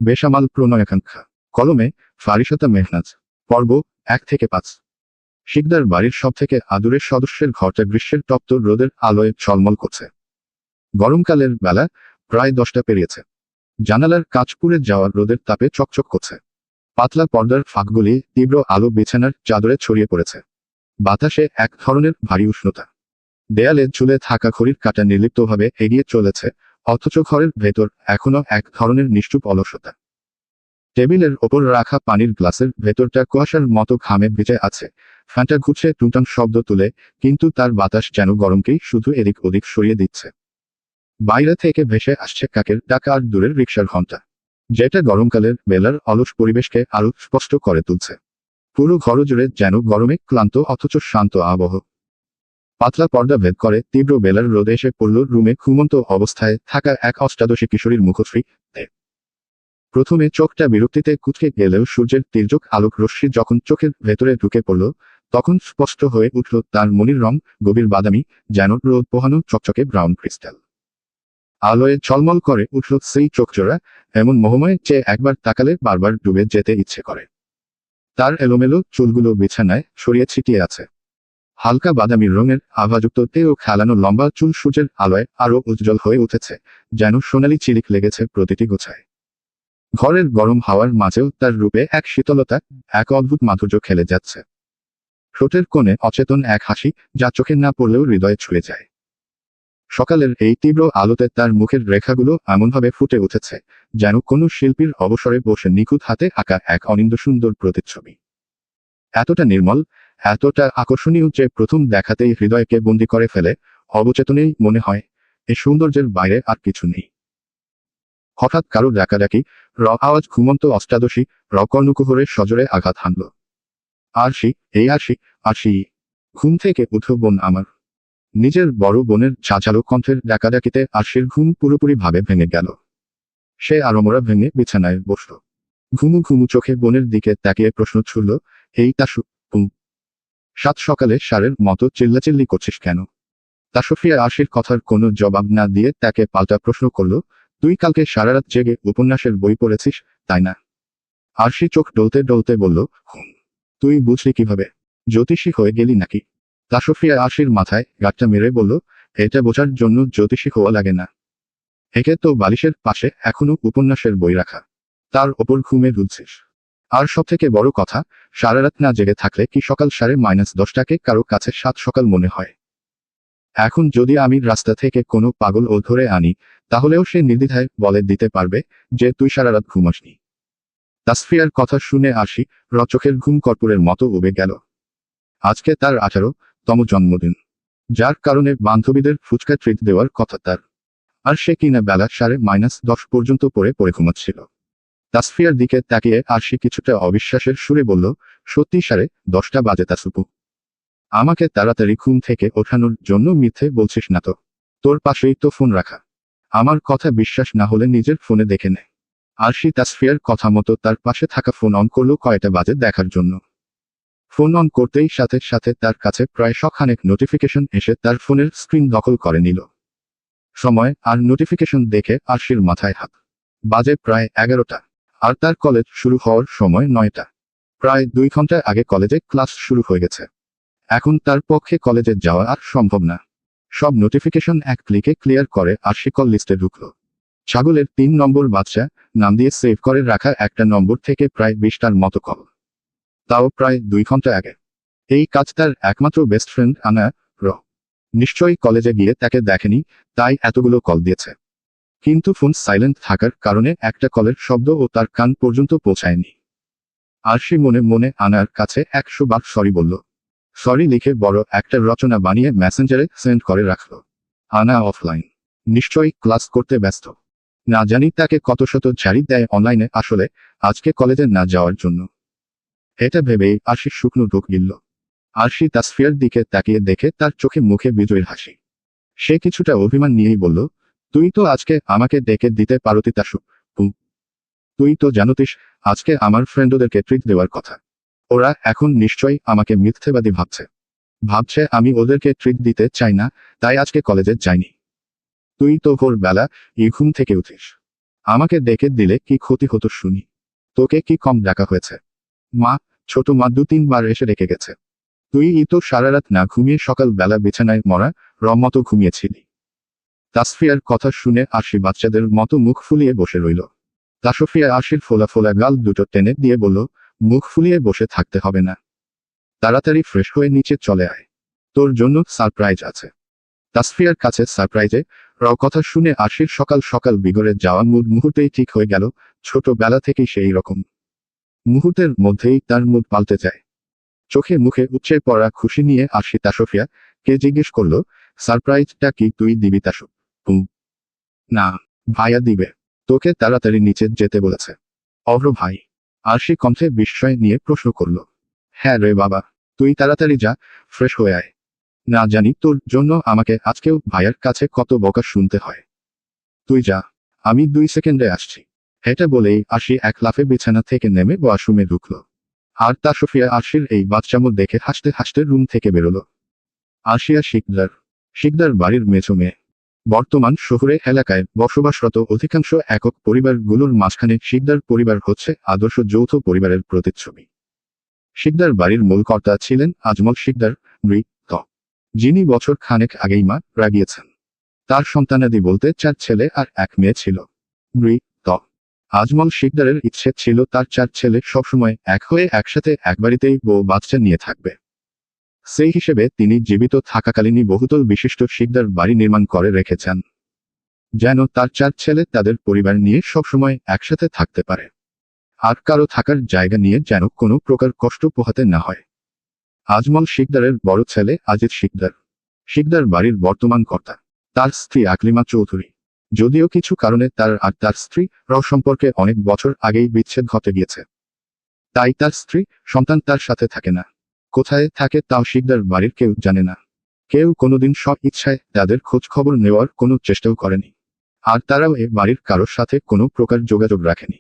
বেসামাল প্রণয়াকাঙ্ক্ষা। কলমে ফারিসাতা মেহনাজ। পর্ব 1-5। শিকদার বাড়ির সবথেকে আদুরের সদস্যের ঘরটা গ্রীষ্মের তপ্ত রোদের আলোয় ঝলমল করছে। গরমকালের বেলা প্রায় 10টা পেরিয়েছে। জানালার কাঁচ পুড়ে যাওয়ার রোদের তাপে চকচক করছে। পাতলা পর্দার ফাঁকগুলি তীব্র আলো বিছানার চাদরে ছড়িয়ে পড়েছে। বাতাসে এক ধরনের ভারী উষ্ণতা। দেয়ালে ঝুলে থাকা ঘড়ির কাঁটা নির্লিপ্তভাবে এগিয়ে চলেছে, অথচ ঘরের ভেতর এখনো এক ধরনের নিশ্চুপ অলসতা। টেবিলের ওপর রাখা পানির গ্লাসের ভেতরটা কুয়াশার মতো ঘামে ভিজে আছে। ফ্যানটা ঘুরছে টুনটান শব্দ তুলে, কিন্তু তার বাতাস যেন গরমকেই শুধু এদিক ওদিক সরিয়ে দিচ্ছে। বাইরে থেকে ভেসে আসছে কাকের ডাকা আর দূরের রিকশার ঘণ্টা, যেটা গরমকালের বেলার অলস পরিবেশকে আরো স্পষ্ট করে তুলছে। পুরো ঘর জুড়ে যেন গরমে ক্লান্ত অথচ শান্ত আবহ। পাতলা পর্দা ভেদ করে তীব্র বেলার রোদ এসে পড়ল রুমে ঘুমন্ত অবস্থায় থাকা এক অষ্টাদশী কিশোরীর মুখশ্রীতে। প্রথমে চোখটা বিরক্তিতে কুঁচকে গেলেও সূর্যের তির্যক আলোক রশ্মি যখন চোখের ভেতরে ঢুকে পড়ল, তখন স্পষ্ট হয়ে উঠল তার মনির রং, গভীর বাদামি, যেন রোদ পোহানো চকচকে ব্রাউন ক্রিস্টাল। আলোয় ঝলমল করে উঠল সেই চোখজোড়া, এমন মোহময় যে একবার তাকালে বারবার ডুবে যেতে ইচ্ছে করে। তার এলোমেলো চুলগুলো বিছানায় ছড়িয়ে ছিটিয়ে আছে। হালকা বাদামি রঙের আভাযুক্ত তেও খেলানো লম্বা চুল সূর্যের আলোয় আরো উজ্জ্বল হয়ে উঠেছে, যেন সোনালি চিলিক লেগেছে প্রতিটি গোছায়। ঘরের গরম হাওয়ার মাঝেও তার রূপে এক শীতলতা, এক অদ্ভুত মাধুর্য খেলে যাচ্ছে। ঠোঁটের কোণে অচেতন এক হাসি, যা চোখে না পড়লেও হৃদয়ে ছুঁয়ে যায়। সকালের এই তীব্র আলোতে তার মুখের রেখাগুলো এমনভাবে ফুটে উঠেছে, যেন কোনো শিল্পীর অবসরে বসে নিখুঁত হাতে আঁকা এক অনিন্দ সুন্দর প্রতিচ্ছবি। এতটা নির্মল, এতটা আকর্ষণীয় যে প্রথম দেখাতেই হৃদয়কে বন্দী করে ফেলে। অবচেতনেই মনে হয় এই সৌন্দর্যের বাইরে আর কিছু নেই। হঠাৎ কারো ডাকাডাকি আওয়াজ ঘুমন্ত অষ্টাদশী কর্ণকুহরে সজোরে আঘাত হানল। আরশি, এই আরশি, আরশি, ঘুম থেকে উঠো বোন আমার। নিজের বড় বোনের ঝাঁঝালো কণ্ঠের ডাকাডাকিতে আরশির ঘুম পুরোপুরি ভাবে ভেঙে গেল। সে আড়মোড়া ভেঙে বিছানায় বসল। ঘুমু ঘুমু চোখে বোনের দিকে তাকিয়ে প্রশ্ন ছুড়ল, এই তাসু, সাত সকালে সারের মতো চিল্লাচিল্লি করছিস কেন? তাসফিয়া আরশির কথার কোনো জবাব না দিয়ে তাকে পাল্টা প্রশ্ন করল, তুই কালকে সারারাত জেগে উপন্যাসের বই পড়েছিস, তাই না? আরশি চোখ ডলতে ডলতে বলল, হুম। তুই বুঝলি কিভাবে? জ্যোতিষী হয়ে গেলি নাকি? তাসফিয়া আরশির মাথায় গাঁটটা মেরে বলল, এটা বোঝার জন্য জ্যোতিষী হওয়া লাগে না। একে তো বালিশের পাশে এখনো উপন্যাসের বই রাখা, তার ওপর ঘুমে ঢুলছিস। আর সবথেকে বড় কথা, সারারাত না জেগে থাকলে কি সকাল 10:30টাকে কারো কাছে 7 সকাল মনে হয়? এখন যদি আমি রাস্তা থেকে কোনো পাগল ও ধরে আনি, তাহলেও সে নির্দ্বিধায় বলে দিতে পারবে যে তুই সারারাত ঘুমাসনি। তাসফিয়ার কথা শুনে আরশি চোখের ঘুম কর্পূরের মতো উবে গেল। আজকে তার 18তম জন্মদিন, যার কারণে বান্ধবীদের ফুচকা ট্রিট দেওয়ার কথা তার। আর সে কিনা বেলা 10:30 পর্যন্ত পড়ে ঘুমাচ্ছিল। তাসফিয়ার দিকে তাকিয়ে আরশি কিছুটা অবিশ্বাসের সুরে বলল, সত্যি 10:30 বাজে তাসুপু? আমাকে তাড়াতাড়ি ঘুম থেকে ওঠানোর জন্য মিথ্যে বলছিস না তো? তোর পাশেই তো ফোন রাখা। আমার কথা বিশ্বাস না হলে নিজের ফোনে দেখে নে। আরশি তাসফিয়ার কথা মতো তার পাশে থাকা ফোন অন করলো কয়টা বাজে দেখার জন্য। ফোন অন করতেই সাথে সাথে তার কাছে প্রায় শখানেক নোটিফিকেশন এসে তার ফোনের স্ক্রিন দখল করে নিল। সময় আর নোটিফিকেশন দেখে আরশির মাথায় হাত। বাজে প্রায় 11টা, আর তার কলেজ শুরু হওয়ার সময় 9টা। প্রায় 2 ঘন্টা আগে কলেজে ক্লাস শুরু হয়ে গেছে। এখন তার পক্ষে কলেজে যাওয়া আর সম্ভব না। সব নোটিফিকেশন এক ক্লিকে ক্লিয়ার করে আরশি কল লিস্টে ঢুকল। ছাগলের 3 নম্বর বাচ্চা নাম দিয়ে সেভ করে রাখা একটা নম্বর থেকে প্রায় 20টার মতো কল, তাও প্রায় 2 ঘন্টা আগে। এই কাজ তার একমাত্র বেস্ট ফ্রেন্ড আনা নিশ্চয়ই কলেজে গিয়ে তাকে দেখেনি, তাই এতগুলো কল দিয়েছে। কিন্তু ফোন সাইলেন্ট থাকার কারণে একটা কলের শব্দও তার কান পর্যন্ত পৌঁছায়নি। আরশি মনে মনে আনার কাছে 100 বার সরি বলল। সরি লিখে বড় একটা রচনা বানিয়ে মেসেঞ্জারে সেন্ড করে রাখল। আনা অফলাইন, নিশ্চয়ই ক্লাস করতে ব্যস্ত। না জানি তাকে কত শত ঝাড়ি দেয় অনলাইনে আসলে আজকে কলেজে না যাওয়ার জন্য। এটা ভেবেই আরশি শুকনো ঢোক গিলল। আরশি তাসফিয়ার দিকে তাকিয়ে দেখে তার চোখে মুখে বিজয়ীর হাসি। সে কিছুটা অভিমান নিয়েই বলল, তুই তো আজকে আমাকে ডেকে দিতে পারতি তাসু। তুই তো জানতিস আজকে আমার ফ্রেন্ডদেরকে ট্রিট দেওয়ার কথা। ওরা এখন নিশ্চয়ই আমাকে মিথ্যেবাদী ভাবছে আমি ওদেরকে ট্রিট দিতে চাই না, তাই আজকে কলেজে যাইনি। তুই তো ভোরবেলা ঘুম থেকে উঠিস, আমাকে ডেকে দিলে কি ক্ষতি হতো শুনি। তোকে কি কম ডাকা হয়েছে? মা, ছোট মা 2-3 বার এসে রেখে গেছে। তুই তো সারা রাত না ঘুমিয়ে সকাল বেলা বিছানায় মরা রমতো ঘুমিয়েছিলি। তাসফিয়ার কথা শুনে আরশি বাচ্চাদের মতো মুখ ফুলিয়ে বসে রইল। তাসফিয়া আরশির ফোলা ফোলা গাল দুটো টেনে দিয়ে বলল, মুখ ফুলিয়ে বসে থাকতে হবে না, তাড়াতাড়ি ফ্রেশ হয়ে নিচে চলে আয়, তোর জন্য সারপ্রাইজ আছে। তাসফিয়ার কাছে সারপ্রাইজে কথা শুনে আরশির সকাল সকাল বিগড়ে যাওয়া মুড মুহূর্তেই ঠিক হয়ে গেল। ছোটবেলা থেকেই সেই রকম, মুহূর্তের মধ্যেই তার মুড পাল্টে যায়। চোখে মুখে উপচে পড়া খুশি নিয়ে আরশি তাসফিয়া কে জিজ্ঞেস করলো, সারপ্রাইজটা কি তুই দিবি তাসু? না, ভাইয়া দিবে, তোকে তাড়াতাড়ি নিচে যেতে বলেছে। অভ্র ভাই? আরশি কণ্ঠে বিস্ময় নিয়ে প্রশ্ন করল। হ্যাঁ রে বাবা, তুই তাড়াতাড়ি যা, ফ্রেশ হয়ে আয়। না জানি তোর জন্য আমাকে আজকেও ভাইয়ার কাছে কত বকা শুনতে হয়। তুই যা, আমি 2 সেকেন্ডে আসছি। এটা বলেই আরশি এক লাফে বিছানা থেকে নেমে ওয়াশরুমে ঢুকল। আর তাসফিয়া আরশির এই বাচ্চামো দেখে হাসতে হাসতে রুম থেকে বেরোলো। আরশিয়া শিকদার বাড়ির মেছো মেয়ে। বর্তমান শহুরে এলাকায় বসবাসরত অধিকাংশ একক পরিবারগুলোর মাঝখানে শিকদার পরিবার হচ্ছে আদর্শ যৌথ পরিবারের প্রতিচ্ছবি। শিকদার বাড়ির মূল কর্তা ছিলেন আজমল শিকদার মৃত, যিনি বছর খানেক আগেই মারা গিয়েছেন। তার সন্তানাদি বলতে 4 ছেলে আর 1 মেয়ে ছিল। মৃত আজমল শিকদারের ইচ্ছে ছিল তার 4 ছেলে সবসময় এক হয়ে একসাথে এক বাড়িতেই বউ বাচ্চা নিয়ে থাকবে। সেই হিসেবে তিনি জীবিত থাকাকালীনই বহুতল বিশিষ্ট শিকদার বাড়ি নির্মাণ করে রেখেছেন, যেন তার 4 ছেলে তাদের পরিবার নিয়ে সবসময় একসাথে থাকতে পারে, আর কারো থাকার জায়গা নিয়ে যেন কোনো প্রকার কষ্ট পোহাতে না হয়। আজমল শিকদারের বড় ছেলে আজিজ শিকদার বাড়ির বর্তমান কর্তা। তার স্ত্রী আকলিমা চৌধুরী। যদিও কিছু কারণে তার আর তার স্ত্রী সম্পর্কে অনেক বছর আগেই বিচ্ছেদ ঘটে গিয়েছে, তাই তার স্ত্রী সন্তান তার সাথে থাকে না। কোথায় থাকে তাও শিকদার বাড়ির কেউ জানে না। কেউ কোনোদিন সব ইচ্ছায় তাদের খোঁজ খবর নেওয়ার কোনো চেষ্টাও করেনি, আর তারাও এ বাড়ির কারোর সাথে কোনো প্রকার যোগাযোগ রাখেনি।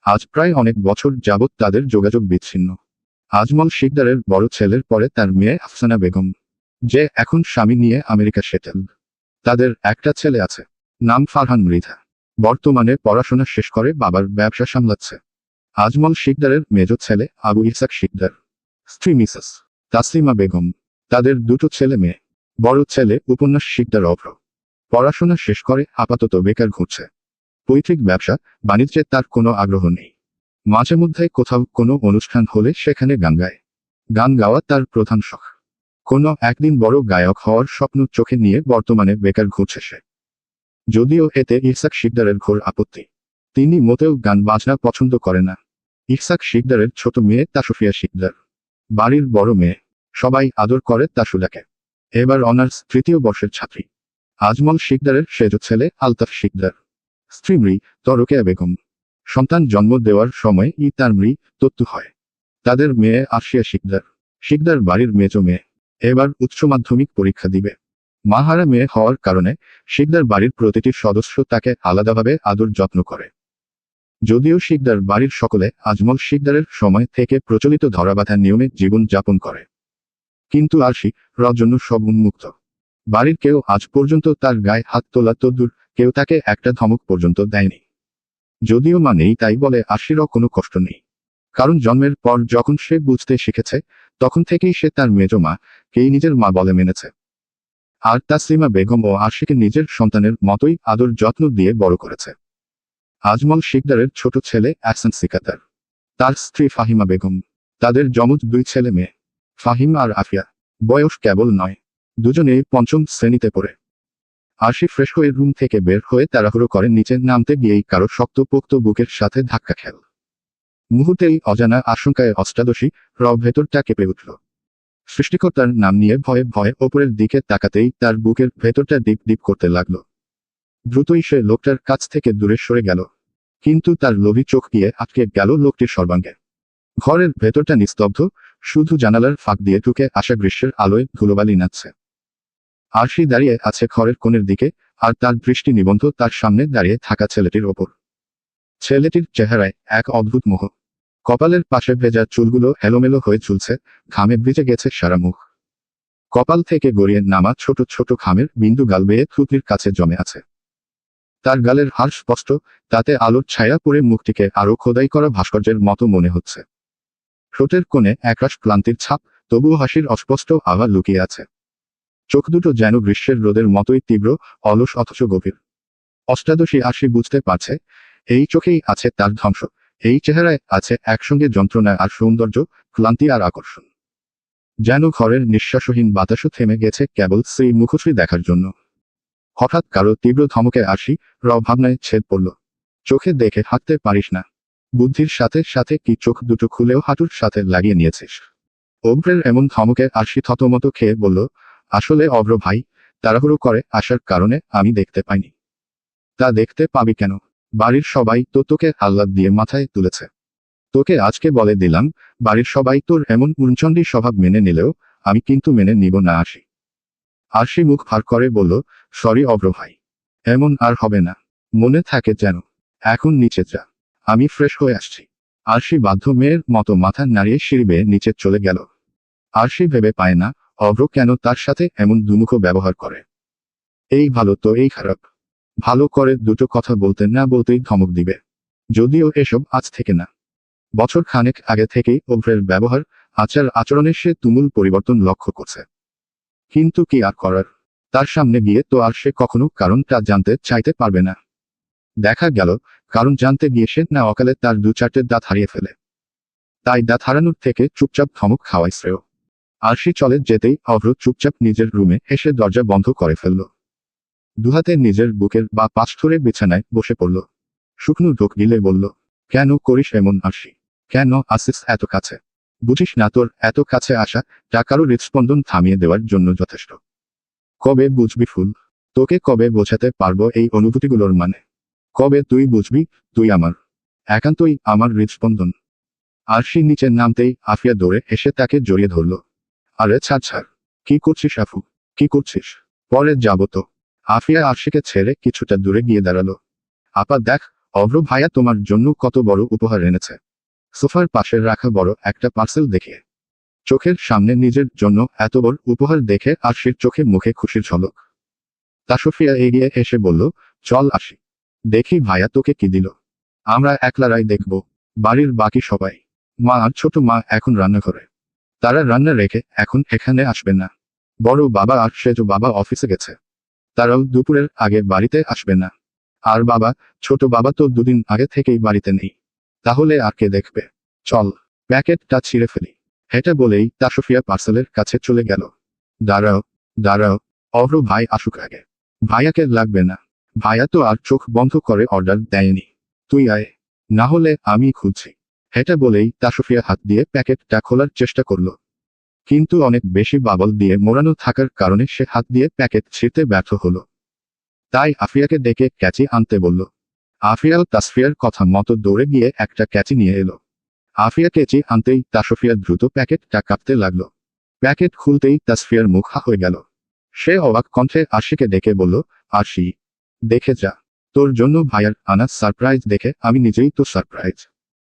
আজ প্রায় অনেক বছর যাবৎ তাদের যোগাযোগ বিচ্ছিন্ন। আজমল শিকদারের বড় ছেলের পরে তার মেয়ে আফসানা বেগম, যে এখন স্বামী নিয়ে আমেরিকা সেটেল। তাদের একটা ছেলে আছে, নাম ফারহান মৃধা। বর্তমানে পড়াশোনা শেষ করে বাবার ব্যবসা সামলাচ্ছে। আজমল শিকদারের মেজ ছেলে আবু ইসাক শিকদার, স্ত্রী মিসেস তাসলিমা বেগম। তাদের 2 ছেলে মেয়ে। বড় ছেলে উপন্যাস শিকদার অভ্র, পড়াশোনা শেষ করে আপাতত বেকার ঘুরছে। পৈতৃক ব্যবসা বাণিজ্যে তার কোনো আগ্রহ নেই। মাঝে মধ্যে কোথাও কোনো অনুষ্ঠান হলে সেখানে গান গায়। গান গাওয়া তার প্রধান শখ। কোনো একদিন বড় গায়ক হওয়ার স্বপ্ন চোখে নিয়ে বর্তমানে বেকার ঘুরছে সে। যদিও এতে ইসাক শিকদারের ঘোর আপত্তি। তিনি মোটেও গান বাজনা পছন্দ করে না। ইসাক শিকদারের ছোট মেয়ে তাসফিয়া শিকদার, বাড়ির বড় মেয়ে। সবাই আদর করে তাসুলাকে। এবার অনার্স 3য় বর্ষের ছাত্রী। আজমল শিকদারের সেজ ছেলে আলতাফ শিকদার, স্ত্রী রোকেয়া বেগম। সন্তান জন্ম দেওয়ার সময় তার মৃত্যু হয়। তাদের মেয়ে আরশিয়া শিকদার বাড়ির মেজো মেয়ে। এবার উচ্চ মাধ্যমিক পরীক্ষা দিবে। মাহারা মেয়ে হওয়ার কারণে শিকদার বাড়ির প্রতিটি সদস্য তাকে আলাদাভাবে আদর যত্ন করে। যদিও শিকদার বাড়ির সকলে আজমল শিকদারের সময় থেকে প্রচলিত ধরাবাঁধা নিয়মে জীবন যাপন করে, কিন্তু আরশি জন্য সব উন্মুক্ত। বাড়ির কেউ আজ পর্যন্ত তার গায়ে হাত তোলা তো দূর, কেউ তাকে একটা ধমক পর্যন্ত দেয়নি। যদিও মা নেই তাই বলে আরশিরও কোনো কষ্ট নেই, কারণ জন্মের পর যখন সে বুঝতে শিখেছে তখন থেকেই সে তার মেজ মাকেই নিজের মা বলে মেনেছে। আর তাসলিমা বেগম ও আরশিকে নিজের সন্তানের মতোই আদর যত্ন দিয়ে বড় করেছে। আজমল শিকদারের ছোট ছেলে আহসান সিকাদার, তার স্ত্রী ফাহিমা বেগম। তাদের যমজ 2 ছেলে মেয়ে, ফাহিম আর আফিয়া। বয়স কেবল 9, দুজনেই 5ম শ্রেণীতে পড়ে। আরশি ফ্রেশ হয়ে রুম থেকে বের হয়ে তাড়াহুড়ো করে নিচে নামতে গিয়েই কারো শক্তপোক্ত বুকের সাথে ধাক্কা খেল। মুহূর্তেই অজানা আশঙ্কায় অষ্টাদশী ভেতরটা কেঁপে উঠল। সৃষ্টিকর্তার নাম নিয়ে ভয়ে ভয়ে ওপরের দিকে তাকাতেই তার বুকের ভেতরটা ডিপ ডিপ করতে লাগলো। দ্রুতই সে লোকটার কাছ থেকে দূরে সরে গেল, কিন্তু তার লোভী চোখ গিয়ে আটকে গেল লোকটির সর্বাঙ্গে। ঘরের ভেতরটা নিস্তব্ধ, শুধু জানালার ফাঁক দিয়ে ঢুকে আসা গ্রীষ্মের আলোয় ধুলোবালি নাচছে। আরশি দাঁড়িয়ে আছে ঘরের কোণের দিকে, আর তার দৃষ্টি নিবন্ধ তার সামনে দাঁড়িয়ে থাকা ছেলেটির ওপর। ছেলেটির চেহারায় এক অদ্ভুত মোহ। কপালের পাশে ভেজা চুলগুলো এলোমেলো হয়ে ঝুলছে, ঘামে ভিজে গেছে সারা মুখ। কপাল থেকে গড়িয়ে নামা ছোট ছোট ঘামের বিন্দু গাল বেয়ে থুতনির কাছে জমে আছে। তার গালের হাড় স্পষ্ট, তাতে আলোর ছায়া পড়ে মুখটিকে আরো খোদাই করা ভাস্কর্যের মতো মনে হচ্ছে। ঠোঁটের কোণে একরাশ ক্লান্তির ছাপ, তবুও হাসির অস্পষ্ট আভা লুকিয়ে আছে। চোখ দুটো যেন গ্রীষ্মের রোদের মতোই তীব্র, অলস অথচ গভীর। অষ্টাদশী আশি বুঝতে পারছে, এই চোখেই আছে তার ধ্বংস, এই চেহারায় আছে একসঙ্গে যন্ত্রণা আর সৌন্দর্য, ক্লান্তি আর আকর্ষণ। যেন ঘরের নিঃশ্বাসহীন বাতাসও থেমে গেছে কেবল সেই মুখশ্রী দেখার জন্য। হঠাৎ কারো তীব্র ধমকে আশি ভাবনায় ছেদ পড়ল। চোখে দেখে হাঁটতে পারিস না? বুদ্ধির সাথে সাথে কি চোখ দুটো খুলেও হাঁটুর সাথে লাগিয়ে নিয়েছিস? অভ্রের এমন ধমকে আশি থতমত খেয়ে বলল, আসলে অভ্র ভাই, তাড়াহুড়ো করে আসার কারণে আমি দেখতে পাইনি। তা দেখতে পাবি কেন? বাড়ির সবাই তো তোকে আহ্লাদ দিয়ে মাথায় তুলেছে। তোকে আজকে বলে দিলাম, বাড়ির সবাই তোর এমন উনচণ্ডী স্বভাব মেনে নিলেও আমি কিন্তু মেনে নিব না। আরশি মুখ ভার করে বলল, সরি অভ্র ভাই, এমন আর হবে না। মনে থাকে যেন। এখন নিচে যা, আমি ফ্রেশ হয়ে আসছি। আরশি বাধ্য মেয়ের মতো মাথা নাড়িয়ে সিঁড়ি বেয়ে নিচে চলে গেল। আরশি ভেবে পায় না, অভ্র কেন তার সাথে এমন দুমুখ ব্যবহার করে। এই ভালো তো এই খারাপ। ভালো করে দুটো কথা বলতে না বলতেই ধমক দিবে। যদিও এসব আজ থেকে না, বছর খানেক আগে থেকেই অভ্রের ব্যবহার, আচার আচরণে সে তুমুল পরিবর্তন লক্ষ্য করছে। কিন্তু কি আর করার? তার সামনে গিয়ে তো আর সে কখনো কারণটা জানতে চাইতে পারবে না। দেখা গেল, কারণ জানতে গিয়ে সে না অকালে তার দু চারটে দাঁত হারিয়ে ফেলে। তাই দাঁত হারানোর থেকে চুপচাপ ধমক খাওয়াই শ্রেয়। আরশি চলে যেতেই অভ্র চুপচাপ নিজের রুমে এসে দরজা বন্ধ করে ফেলল। দুহাতে নিজের বুকের বা পাশ ধরে বিছানায় বসে পড়ল। শুকনো ঢোক গিলে বলল, কেন করিস এমন আরশি? কেন আসিস এত কাছে? বুঝিস না তোর এত কাছে আসা টাকারও হৃদস্পন্দন থামিয়ে দেওয়ার জন্য যথেষ্ট? কবে বুঝবি ফুল? তোকে কবে বোঝাতে পারবো এই অনুভূতিগুলোর মানে? কবে তুই বুঝবি তুই আমার, একান্তই আমার হৃদস্পন্দন? আরশি নিচে নামতেই আফিয়া দৌড়ে এসে তাকে জড়িয়ে ধরল। আরে ছাড় ছাড়, কি করছিস আফু, কি করছিস? পরে যাব তো। আফিয়া আরশিকে ছেড়ে কিছুটা দূরে গিয়ে দাঁড়ালো। আপা দেখ, অভ্র ভাইয়া তোমার জন্য কত বড় উপহার এনেছে। সোফার পাশে রাখা বড় একটা পার্সেল দেখিয়ে চোখের সামনে নিজের জন্য এত বড় উপহার দেখে আরশির চোখে মুখে খুশির ঝলক। তাসফিয়া এগিয়ে এসে বলল, চল আসি, দেখি ভাইয়া তোকে কি দিল। আমরা একলারাই দেখব, বাড়ির বাকি সবাই। মা আর ছোট মা এখন রান্নাঘরে, তারা রান্না রেখে এখন এখানে আসবে না। বড় বাবা আর সেজ বাবা অফিসে গেছে, তারাও দুপুরের আগে বাড়িতে আসবে না। আর বাবা, ছোট বাবা তো দুদিন আগে থেকেই বাড়িতে নেই। তাহলে আর কে দেখবে? চল, প্যাকেটটা ছিঁড়ে ফেলি। এটা বলেই তাসফিয়া পার্সেলের কাছে চলে গেল। দাঁড়াও, দাঁড়াও, অভ্র ভাই আসুক আগে। ভাইয়াকে লাগবে না, ভাইয়া তো আর চোখ বন্ধ করে অর্ডার দেয়নি। তুই আয়, না হলে আমি খুঁজছি। এটা বলেই তাসফিয়া হাত দিয়ে প্যাকেটটা খোলার চেষ্টা করল। কিন্তু অনেক বেশি বাবল দিয়ে মোড়ানো থাকার কারণে সে হাত দিয়ে প্যাকেট ছিঁড়তে ব্যর্থ হলো। তাই আফিয়াকে ডেকে ক্যাচি আনতে বলল। আফিয়াও তাসফিয়ার কথা মতো দৌড়ে গিয়ে একটা ক্যাচি নিয়ে এলো। আফিয়া কেচি আনতেই তাসফিয়া দ্রুত প্যাকেটটা কাটতে লাগলো। প্যাকেট খুলতেই তাসফিয়ার মুখ হা হয়ে গেল। সে অবাক কণ্ঠে আরশিকে ডেকে বলল, আরশি, দেখে যা, তোর জন্য ভাইয়ার আনা সারপ্রাইজ দেখে আমি নিজেই তো সারপ্রাইজ।